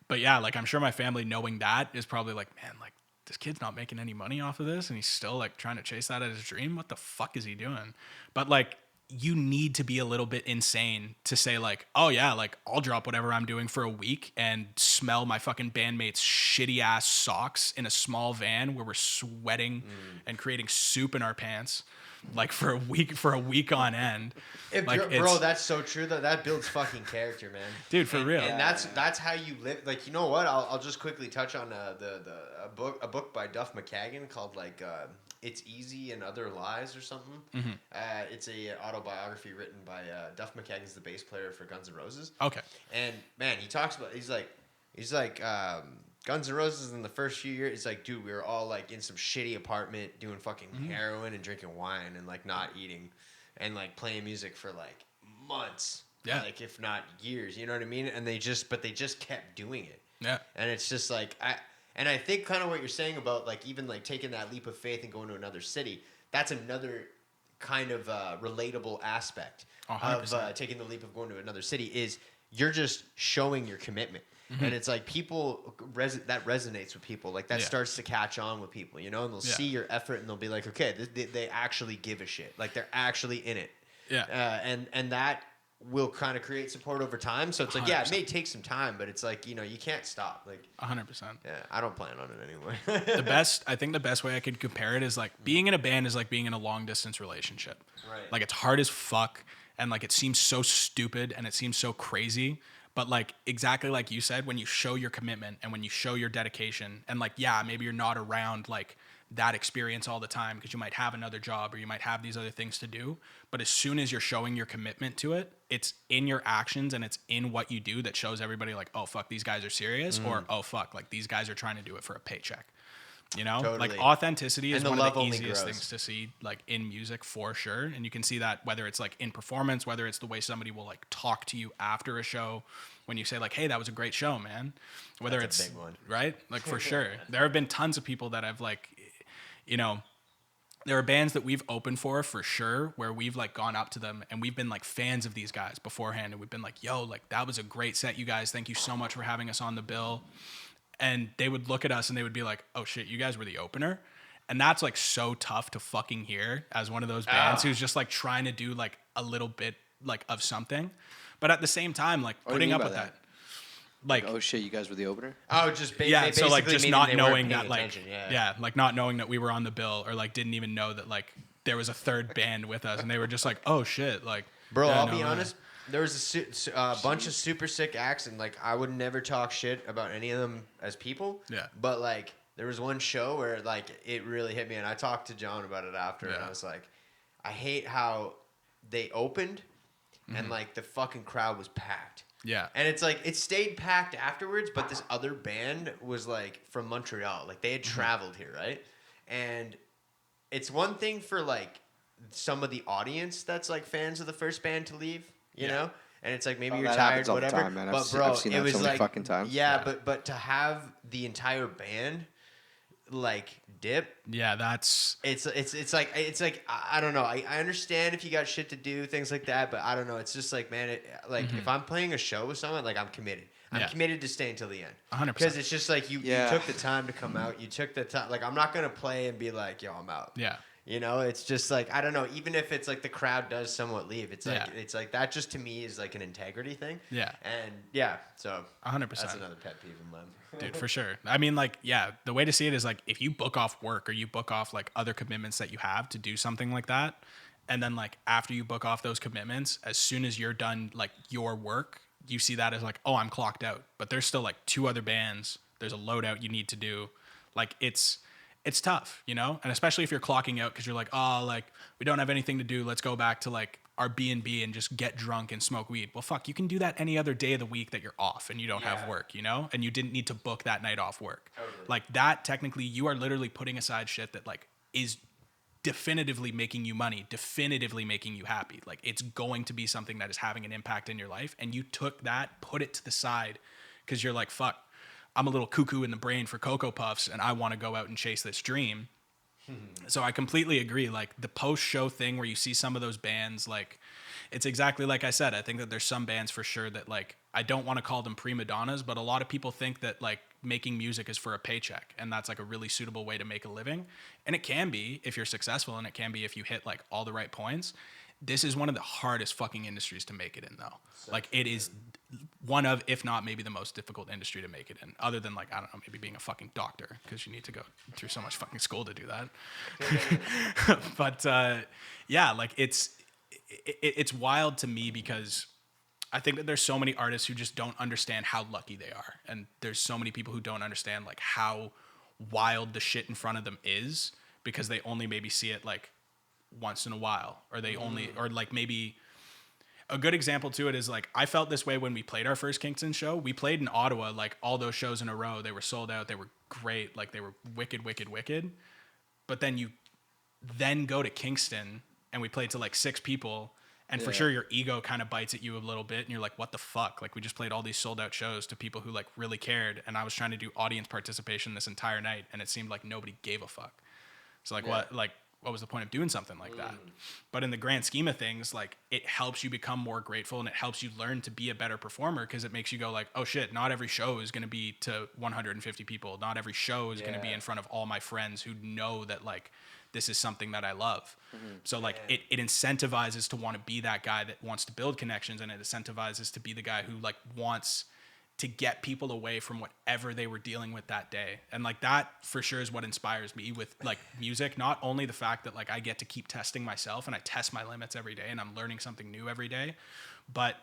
But yeah, like I'm sure my family knowing that is probably like, man, like this kid's not making any money off of this and he's still like trying to chase that as his dream. What the fuck is he doing? But like, you need to be a little bit insane to say like, oh yeah, like I'll drop whatever I'm doing for a week and smell my fucking bandmates' shitty ass socks in a small van where we're sweating and creating soup in our pants, like for a week on end. Bro, that's so true. That builds fucking character, man. Dude, for real. And that's how you live. Like, you know what? I'll just quickly touch on a book by Duff McKagan called like It's Easy and Other Lies or something. Mm-hmm. It's a autobiography written by Duff McKagan's the bass player for Guns N' Roses. Okay. And man, he talks about he's like Guns N' Roses in the first few years. It's like, dude, we were all like in some shitty apartment doing fucking heroin and drinking wine and like not eating and like playing music for like months. Yeah. Like if not years, you know what I mean? And they just kept doing it. Yeah. And it's just like I think kind of what you're saying about like even like taking that leap of faith and going to another city, that's another kind of relatable aspect. of taking the leap of going to another city is you're just showing your commitment. And it's like people that resonates with people. Like that starts to catch on with people, you know, and they'll see your effort and they'll be like, okay, they actually give a shit. Like they're actually in it. Yeah. And that will kind of create support over time. So it's like, 100%. It may take some time, but it's like, you know, you can't stop. Like 100%. Yeah, I don't plan on it anyway. I think the best way I could compare it is like being in a band is like being in a long distance relationship. Right. Like it's hard as fuck. And like, it seems so stupid and it seems so crazy. But like exactly like you said, when you show your commitment and when you show your dedication and like, yeah, maybe you're not around like that experience all the time because you might have another job or you might have these other things to do. But as soon as you're showing your commitment to it, it's in your actions and it's in what you do that shows everybody like, oh, fuck, these guys are serious or, oh, fuck, like these guys are trying to do it for a paycheck. You know, totally. like authenticity is one of the easiest grows. things to see like in music for sure. And you can see that whether it's like in performance, whether it's the way somebody will like talk to you after a show when you say like, hey, that was a great show, man. Whether That's it's a big one. Right. Like for sure. There have been tons of people that I've like, you know, there are bands that we've opened for sure, where we've like gone up to them and we've been like fans of these guys beforehand. And we've been like, yo, like that was a great set, you guys. Thank you so much for having us on the bill. And they would look at us and they would be like, oh shit, you guys were the opener. And that's like so tough to fucking hear as one of those bands who's just like trying to do like a little bit like of something. But at the same time, like putting up with that. Like, oh shit, you guys were the opener? Oh, just so like just not knowing that like like not knowing that we were on the bill or like didn't even know that like there was a third band with us and they were just like, oh shit, like bro, I'll be honest. There was a bunch of super sick acts, and like I would never talk shit about any of them as people. Yeah. But like there was one show where like it really hit me, and I talked to John about it after, and I was like, I hate how they opened, and like the fucking crowd was packed. Yeah. And it's like it stayed packed afterwards, but this other band was like from Montreal, like they had traveled here, right? And it's one thing for like some of the audience that's like fans of the first band to leave. You know, and it's like maybe you're tired, whatever. Time, man. But bro, I've seen it that was so many like fucking times. Yeah, but to have the entire band like dip. Yeah, that's it's like I don't know. I understand if you got shit to do, things like that, but I don't know. It's just like, man, if I'm playing a show with someone, like I'm committed. I'm committed to stay until the end. 100%. Because it's just like you took the time to come out. You took the time. Like I'm not gonna play and be like, yo, I'm out. Yeah. You know, it's just like I don't know. Even if it's like the crowd does somewhat leave, it's like that. Just to me is like an integrity thing. Yeah. And so 100%. That's another pet peeve of mine. Dude, for sure. I mean, like, the way to see it is like if you book off work or you book off like other commitments that you have to do something like that, and then like after you book off those commitments, as soon as you're done like your work, you see that as like, oh, I'm clocked out. But there's still like 2 other bands. There's a loadout you need to do. Like it's tough, you know? And especially if you're clocking out because you're like, oh, like we don't have anything to do. Let's go back to like our B&B and just get drunk and smoke weed. Well, fuck, you can do that any other day of the week that you're off and you don't have work, you know? And you didn't need to book that night off work. Totally. Like that, technically, you are literally putting aside shit that like is definitively making you money, definitively making you happy. Like it's going to be something that is having an impact in your life. And you took that, put it to the side because you're like, fuck, I'm a little cuckoo in the brain for Cocoa Puffs and I want to go out and chase this dream. So I completely agree. Like the post-show thing where you see some of those bands, like it's exactly like I said. I think that there's some bands for sure that like, I don't want to call them prima donnas, but a lot of people think that like making music is for a paycheck and that's like a really suitable way to make a living. And it can be if you're successful and it can be if you hit like all the right points. This is one of the hardest fucking industries to make it in though. Like it is one of, if not maybe the most difficult industry to make it in, other than like, I don't know, maybe being a fucking doctor because you need to go through so much fucking school to do that. But yeah, like it's wild to me because I think that there's so many artists who just don't understand how lucky they are. And there's so many people who don't understand like how wild the shit in front of them is because they only maybe see it like once in a while, or they only, or like maybe a good example to it is like, I felt this way when we played our first Kingston show. We played in Ottawa, like all those shows in a row, they were sold out. They were great. Like they were wicked. But then you then go to Kingston and we played to like 6 people. And for sure your ego kind of bites at you a little bit and you're like, what the fuck? Like we just played all these sold out shows to people who like really cared. And I was trying to do audience participation this entire night and it seemed like nobody gave a fuck. So like what was the point of doing something like that? But in the grand scheme of things, like, it helps you become more grateful, and it helps you learn to be a better performer, because it makes you go like, oh shit, not every show is going to be to 150 people. Not every show is going to be in front of all my friends who know that, like, this is something that I love. So like it incentivizes to want to be that guy that wants to build connections, and it incentivizes to be the guy who like wants to get people away from whatever they were dealing with that day. And like that for sure is what inspires me with like music. Not only the fact that like I get to keep testing myself and I test my limits every day and I'm learning something new every day, but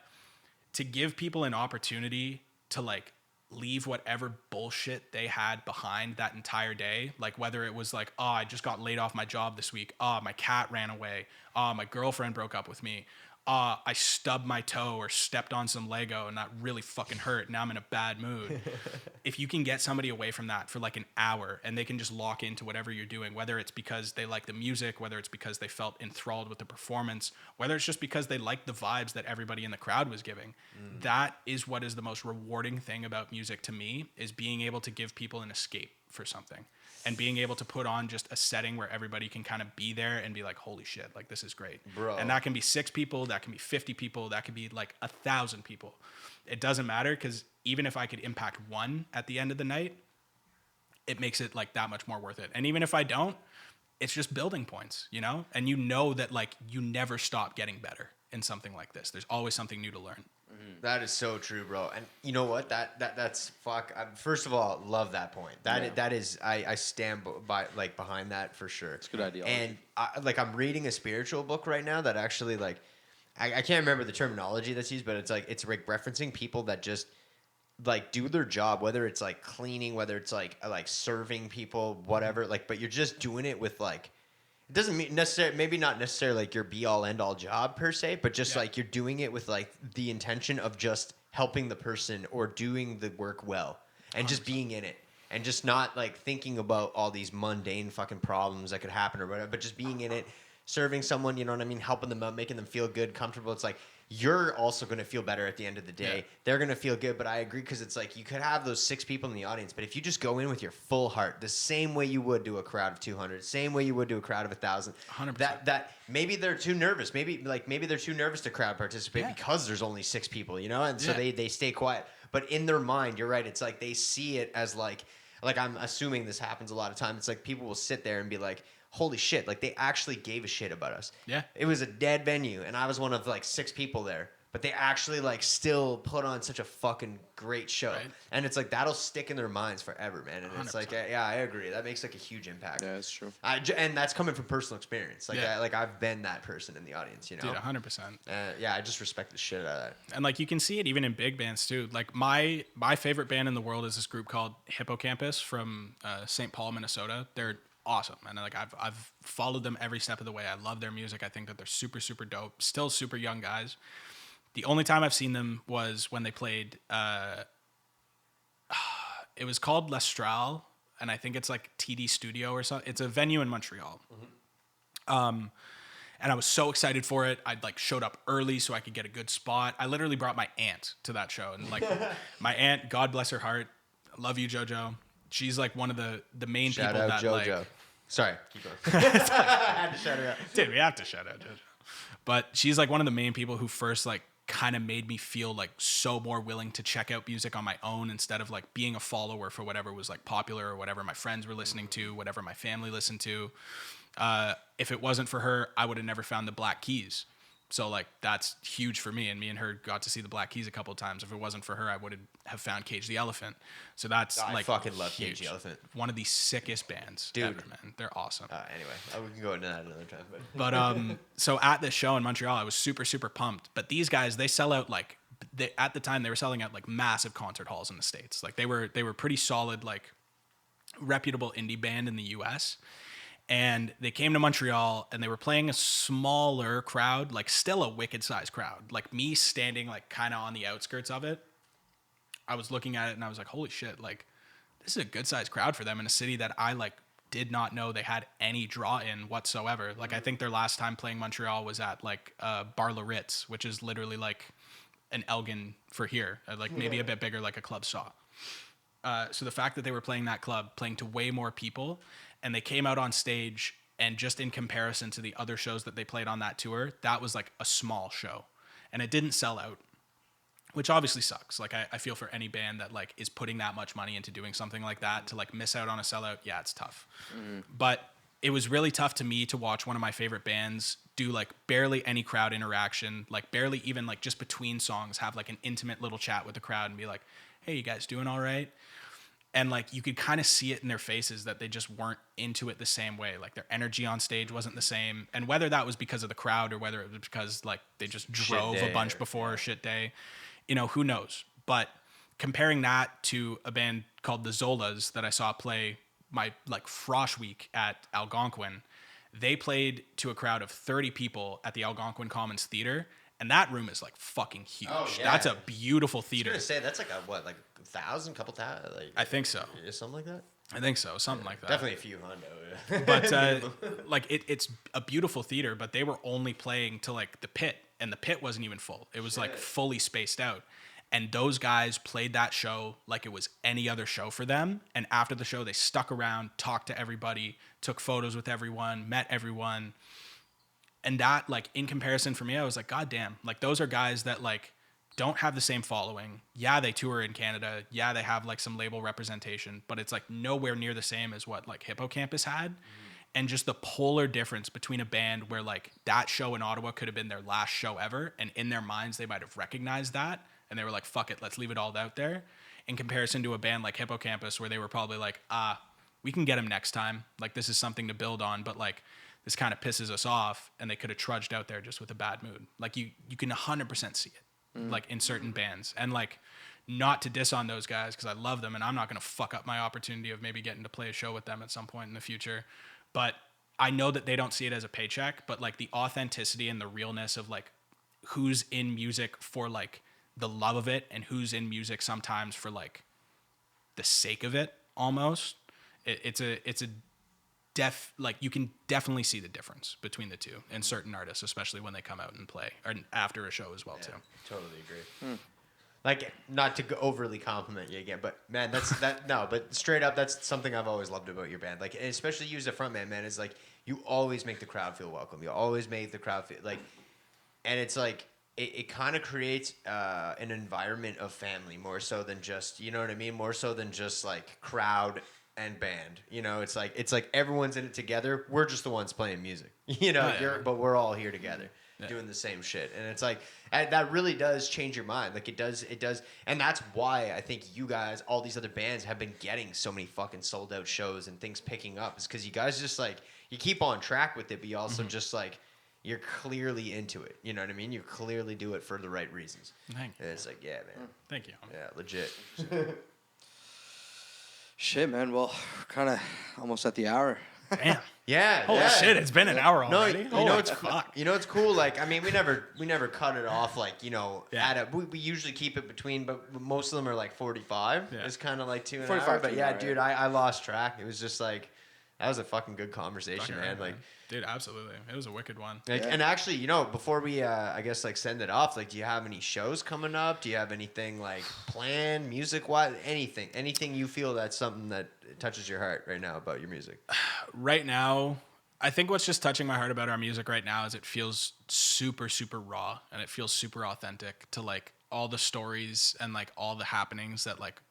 to give people an opportunity to like leave whatever bullshit they had behind that entire day. Like whether it was like, oh, I just got laid off my job this week. Oh, my cat ran away. Oh, my girlfriend broke up with me. I stubbed my toe or stepped on some Lego and that really fucking hurt. Now I'm in a bad mood. If you can get somebody away from that for like an hour and they can just lock into whatever you're doing, whether it's because they like the music, whether it's because they felt enthralled with the performance, whether it's just because they liked the vibes that everybody in the crowd was giving, that is what is the most rewarding thing about music to me, is being able to give people an escape for something. And being able to put on just a setting where everybody can kind of be there and be like, holy shit, like this is great. Bro. And that can be 6 people, that can be 50 people, that could be like 1,000 people. It doesn't matter, because even if I could impact 1 at the end of the night, it makes it like that much more worth it. And even if I don't, it's just building points, you know? And you know that like you never stop getting better in something like this. There's always something new to learn. That is so true, bro. And you know what? That's fuck. First of all, love that point. That is I stand by like behind that for sure. It's a good idea. And I'm reading a spiritual book right now that actually like I can't remember the terminology that's used, but it's like referencing people that just like do their job, whether it's like cleaning, whether it's like serving people, whatever. Like, but you're just doing it with like. It doesn't mean necessarily, maybe not necessarily like your be all end all job per se, but just like you're doing it with like the intention of just helping the person or doing the work well and 100%. Just being in it and just not like thinking about all these mundane fucking problems that could happen or whatever, but just being in it, serving someone, you know what I mean? Helping them out, making them feel good, comfortable. It's like, you're also going to feel better at the end of the day. Yeah. They're going to feel good, but I agree, because it's like you could have those 6 people in the audience, but if you just go in with your full heart, the same way you would to a crowd of 200, same way you would to a crowd of 1,000, 100%. That maybe they're too nervous. Maybe they're too nervous to crowd participate because there's only 6 people, you know, and so they stay quiet. But in their mind, you're right. It's like they see it as like I'm assuming this happens a lot of times. It's like people will sit there and be like, holy shit, like they actually gave a shit about us. Yeah. It was a dead venue and I was one of like 6 people there, but they actually like still put on such a fucking great show. Right. And it's like that'll stick in their minds forever, man. And 100%. It's like, yeah, I agree. That makes like a huge impact. Yeah, that's true. And that's coming from personal experience. Like, I've been that person in the audience, you know? Dude, 100%. Yeah, I just respect the shit out of that. And like you can see it even in big bands too. Like my favorite band in the world is this group called Hippocampus from St. Paul, Minnesota. They're awesome, and like I've followed them every step of the way. I love their music. I think that they're super, super dope. Still super young guys. The only time I've seen them was when they played. It was called L'Estral, and I think it's like TD Studio or something. It's a venue in Montreal. Mm-hmm. And I was so excited for it. I'd like showed up early so I could get a good spot. I literally brought my aunt to that show, and like my aunt, God bless her heart, I love you, JoJo. She's like one of the main shout people out that JoJo. like. Sorry, keep going. I had to shout her out. Dude, we have to shout out JoJo. But she's like one of the main people who first like kind of made me feel like so more willing to check out music on my own instead of like being a follower for whatever was like popular or whatever my friends were listening to, whatever my family listened to. If it wasn't for her, I would have never found the Black Keys. So like that's huge for me, and me and her got to see the Black Keys a couple of times. If it wasn't for her, I would have found Cage the Elephant. So that's I like fucking love huge. Cage the Elephant. One of the sickest bands, dude. Ever, man. They're awesome. Anyway, we can go into that another time. But so at this show in Montreal, I was super, super pumped. But these guys, they sell out like at the time they were selling out like massive concert halls in the States. Like they were pretty solid, like reputable indie band in the U.S. And they came to Montreal and they were playing a smaller crowd, like still a wicked sized crowd. Like me standing like kind of on the outskirts of it. I was looking at it and I was like, holy shit, like this is a good sized crowd for them in a city that I like did not know they had any draw in whatsoever. Like I think their last time playing Montreal was at like Bar La Ritz, which is literally like an Elgin for here, like maybe a bit bigger, like a Club Saw. So the fact that they were playing that club, playing to way more people, and they came out on stage And just in comparison to the other shows that they played on that tour, that was like a small show. And it didn't sell out, which obviously sucks. Like I feel for any band that like is putting that much money into doing something like that to like miss out on a sellout. Yeah, it's tough. But it was really tough to me to watch one of my favorite bands do like barely any crowd interaction, like barely even like just between songs have like an intimate little chat with the crowd and be like, hey, you guys doing all right? And like you could kind of see it in their faces that they just weren't into it the same way. Like their energy on stage wasn't the same. And whether that was because of the crowd or whether it was because like they just drove a bunch before shit day, you know, who knows? But comparing that to a band called the Zolas that I saw play my like Frosh week at Algonquin, they played to a crowd of 30 people at the Algonquin Commons Theater. And that room is like fucking huge. Oh, yeah. That's a beautiful theater. I was gonna say that's like a what, like 1,000, couple thousand, like I think so. Something like that. I think so, something like that. Definitely a few hundo. But like it's a beautiful theater, but they were only playing to like the pit, and the pit wasn't even full. It was like fully spaced out. And those guys played that show like it was any other show for them. And after the show, they stuck around, talked to everybody, took photos with everyone, met everyone. And that, like, in comparison for me, I was like, God damn, like, those are guys that, like, don't have the same following. Yeah, they tour in Canada. Yeah, they have, like, some label representation. But it's, like, nowhere near the same as what, like, Hippocampus had. And just the polar difference between a band where, like, that show in Ottawa could have been their last show ever. And in their minds, they might have recognized that. And they were like, fuck it, let's leave it all out there. In comparison to a band like Hippocampus, where they were probably like, we can get him next time. Like, this is something to build on. But, like, this kind of pisses us off, and they could have trudged out there just with a bad mood. Like, you can 100% see it, like, in certain bands. And, like, not to diss on those guys, because I love them, and I'm not going to fuck up my opportunity of maybe getting to play a show with them at some point in the future. But I know that they don't see it as a paycheck, but, like, the authenticity and the realness of, like, who's in music for, like, the love of it, and who's in music sometimes for, like, the sake of it, almost. It's a like, you can definitely see the difference between the two in certain artists, especially when they come out and play, or after a show as well, too. Totally agree. Like, not to overly compliment you again, but man, but straight up, that's something I've always loved about your band. Like, especially you as a frontman, man, is like, you always make the crowd feel welcome. You always make the crowd feel like, and it's like, it kind of creates an environment of family more so than just, you know what I mean? More so than just like crowd and band, you know, it's like everyone's in it together. We're just the ones playing music, you know, but we're all here together doing the same shit. And it's like, that really does change your mind. Like it does. And that's why I think you guys, all these other bands have been getting so many fucking sold out shows and things picking up, is because you guys just like, you keep on track with it, but you also just like, you're clearly into it. You know what I mean? You clearly do it for the right reasons. Thank you. And it's like, yeah, man. Thank you. Yeah, legit. Shit, man. Well, we're kind of almost at the hour. Damn. Yeah. Holy shit! It's been an hour already. No, you know it's fuck. You know it's cool. Like, I mean, we never cut it off. Like, you know, we usually keep it between, but most of them are like 45. Yeah. It's kind of like 2 and a half. But yeah, dude, I lost track. It was just like, that was a fucking good conversation, man. Like, dude, absolutely, it was a wicked one. Like, and actually, you know, before we, I guess, like, send it off, like, do you have any shows coming up? Do you have anything like planned, music-wise? Anything you feel that's something that touches your heart right now about your music? Right now, I think what's just touching my heart about our music right now is it feels super, super raw, and it feels super authentic to like all the stories and like all the happenings that like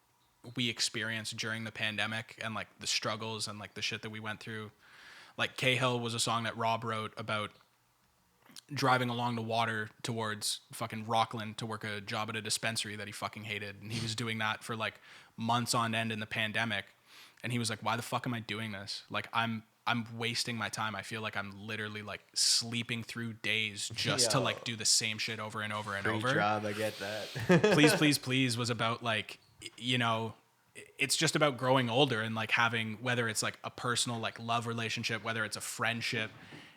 we experienced during the pandemic, and like the struggles and like the shit that we went through. Like Cahill was a song that Rob wrote about driving along the water towards fucking Rockland to work a job at a dispensary that he fucking hated. And he was doing that for like months on end in the pandemic. And he was like, why the fuck am I doing this? Like, I'm wasting my time. I feel like I'm literally like sleeping through days just to like do the same shit over and over and over. Free job, I get that. Please, Please, Please was about like, you know, it's just about growing older and like having, whether it's like a personal like love relationship, whether it's a friendship,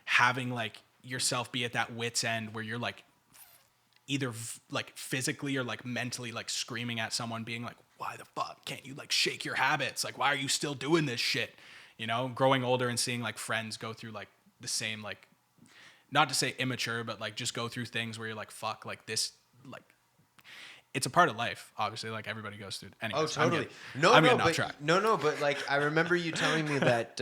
having like yourself be at that wit's end where you're like either like physically or like mentally like screaming at someone, being like, why the fuck can't you like shake your habits? Like, why are you still doing this shit? You know, growing older and seeing like friends go through like the same, like, not to say immature, but like just go through things where you're like, fuck, like this, like, it's a part of life, obviously. Like everybody goes through. Anyways, oh, totally. But like I remember you telling me that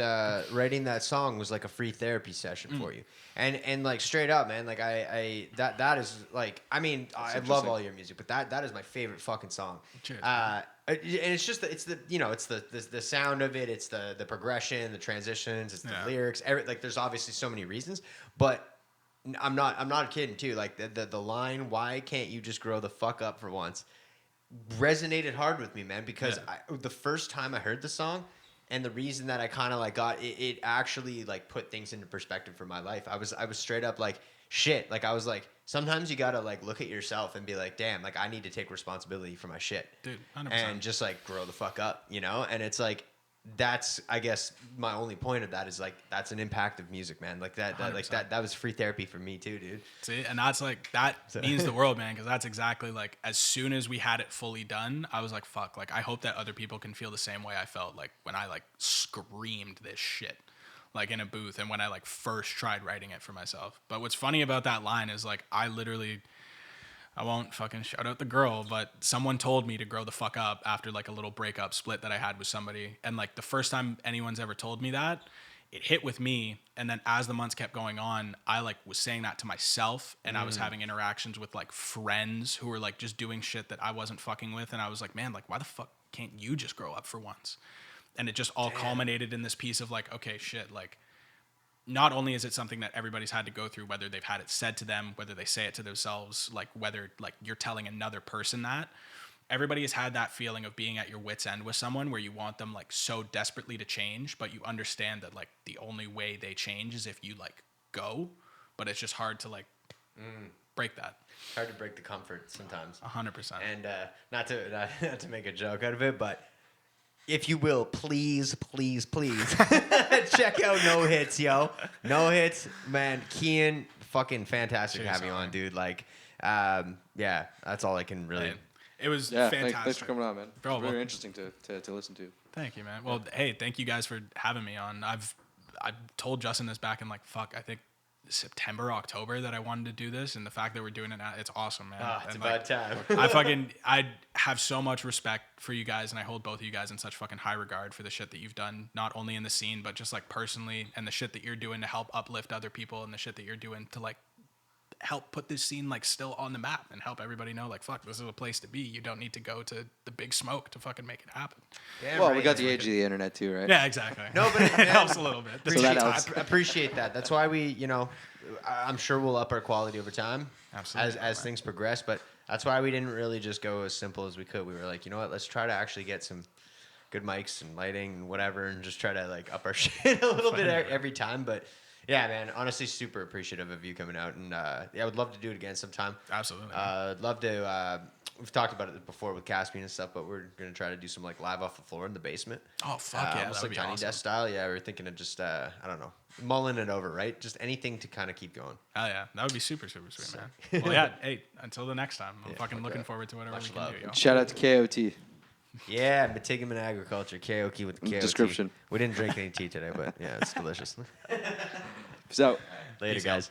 writing that song was like a free therapy session for you, and like straight up, man. Like that is like I mean I love all your music, but that is my favorite fucking song. Cheers. And it's just it's the sound of it, it's the progression, the transitions, it's the lyrics. Like there's obviously so many reasons, but. I'm not kidding too. Like the line, why can't you just grow the fuck up for once, resonated hard with me, man. Because the first time I heard the song, and the reason that I kind of like got it actually like put things into perspective for my life. I was straight up like shit. Like I was like, sometimes you gotta like look at yourself and be like, damn, like I need to take responsibility for my shit, dude, 100%. and just like grow the fuck up, you know. And it's like. That's I guess my only point of that is like that's an impact of music, man. Like that was free therapy for me too, dude. See, and that's like that means the world, man, because that's exactly like as soon as we had it fully done, I was like, fuck, like I hope that other people can feel the same way I felt like when I like screamed this shit like in a booth and when I like first tried writing it for myself. But what's funny about that line is like I won't fucking shout out the girl, but someone told me to grow the fuck up after like a little breakup split that I had with somebody. And like the first time anyone's ever told me that, it hit with me. And then as the months kept going on, I like was saying that to myself, and I was having interactions with like friends who were like just doing shit that I wasn't fucking with. And I was like, man, like why the fuck can't you just grow up for once? And it just all culminated in this piece of like, okay, shit, like, not only is it something that everybody's had to go through, whether they've had it said to them, whether they say it to themselves, like whether like you're telling another person that, everybody has had that feeling of being at your wit's end with someone where you want them like so desperately to change, but you understand that like the only way they change is if you like go, but it's just hard to like break that. Hard to break the comfort sometimes. 100%. And not to make a joke out of it, but if you will, please check out No Hits, yo. No Hits, man. Keean, fucking fantastic having you on, dude. Like, yeah, that's all I can really. Man, it was fantastic. Thanks for coming on, man. Bro, very interesting to listen to. Thank you, man. Well, hey, thank you guys for having me on. I told Justin this back in like I think September, October that I wanted to do this, and the fact that we're doing it now, it's awesome, man. It's and about time. I have so much respect for you guys, and I hold both of you guys in such fucking high regard for the shit that you've done, not only in the scene, but just like personally, and the shit that you're doing to help uplift other people, and the shit that you're doing to like help put this scene like still on the map and help everybody know like, fuck, this is a place to be. You don't need to go to the big smoke to fucking make it happen. Yeah, well, we got the age of the internet too, right? Yeah, exactly. No, but it helps a little bit. So that helps. I appreciate that. That's why we, I'm sure we'll up our quality over time. Absolutely. As things progress, but that's why we didn't really just go as simple as we could. We were like, you know what, let's try to actually get some good mics and lighting and whatever, and just try to like up our shit a little bit every time. But yeah, man, honestly, super appreciative of you coming out, and yeah, I would love to do it again sometime. Absolutely. I'd love to. We've talked about it before with Caspian and stuff, but we're gonna try to do some like live off the floor in the basement. Oh fuck yeah, almost that would like be Tiny awesome. Desk style. Yeah, we're thinking of just I don't know, mulling it over, right? Just anything to kind of keep going. Oh yeah, that would be super sweet, man. Well, yeah. Hey, until the next time, I'm fucking looking forward to whatever we can do. Yo. Shout out to Kayo-Tea. Yeah, Matigaman Agriculture, Kayo-Tea with the Kayo-Tea. Description. We didn't drink any tea today, but yeah, it's delicious. Peace out. Later, guys.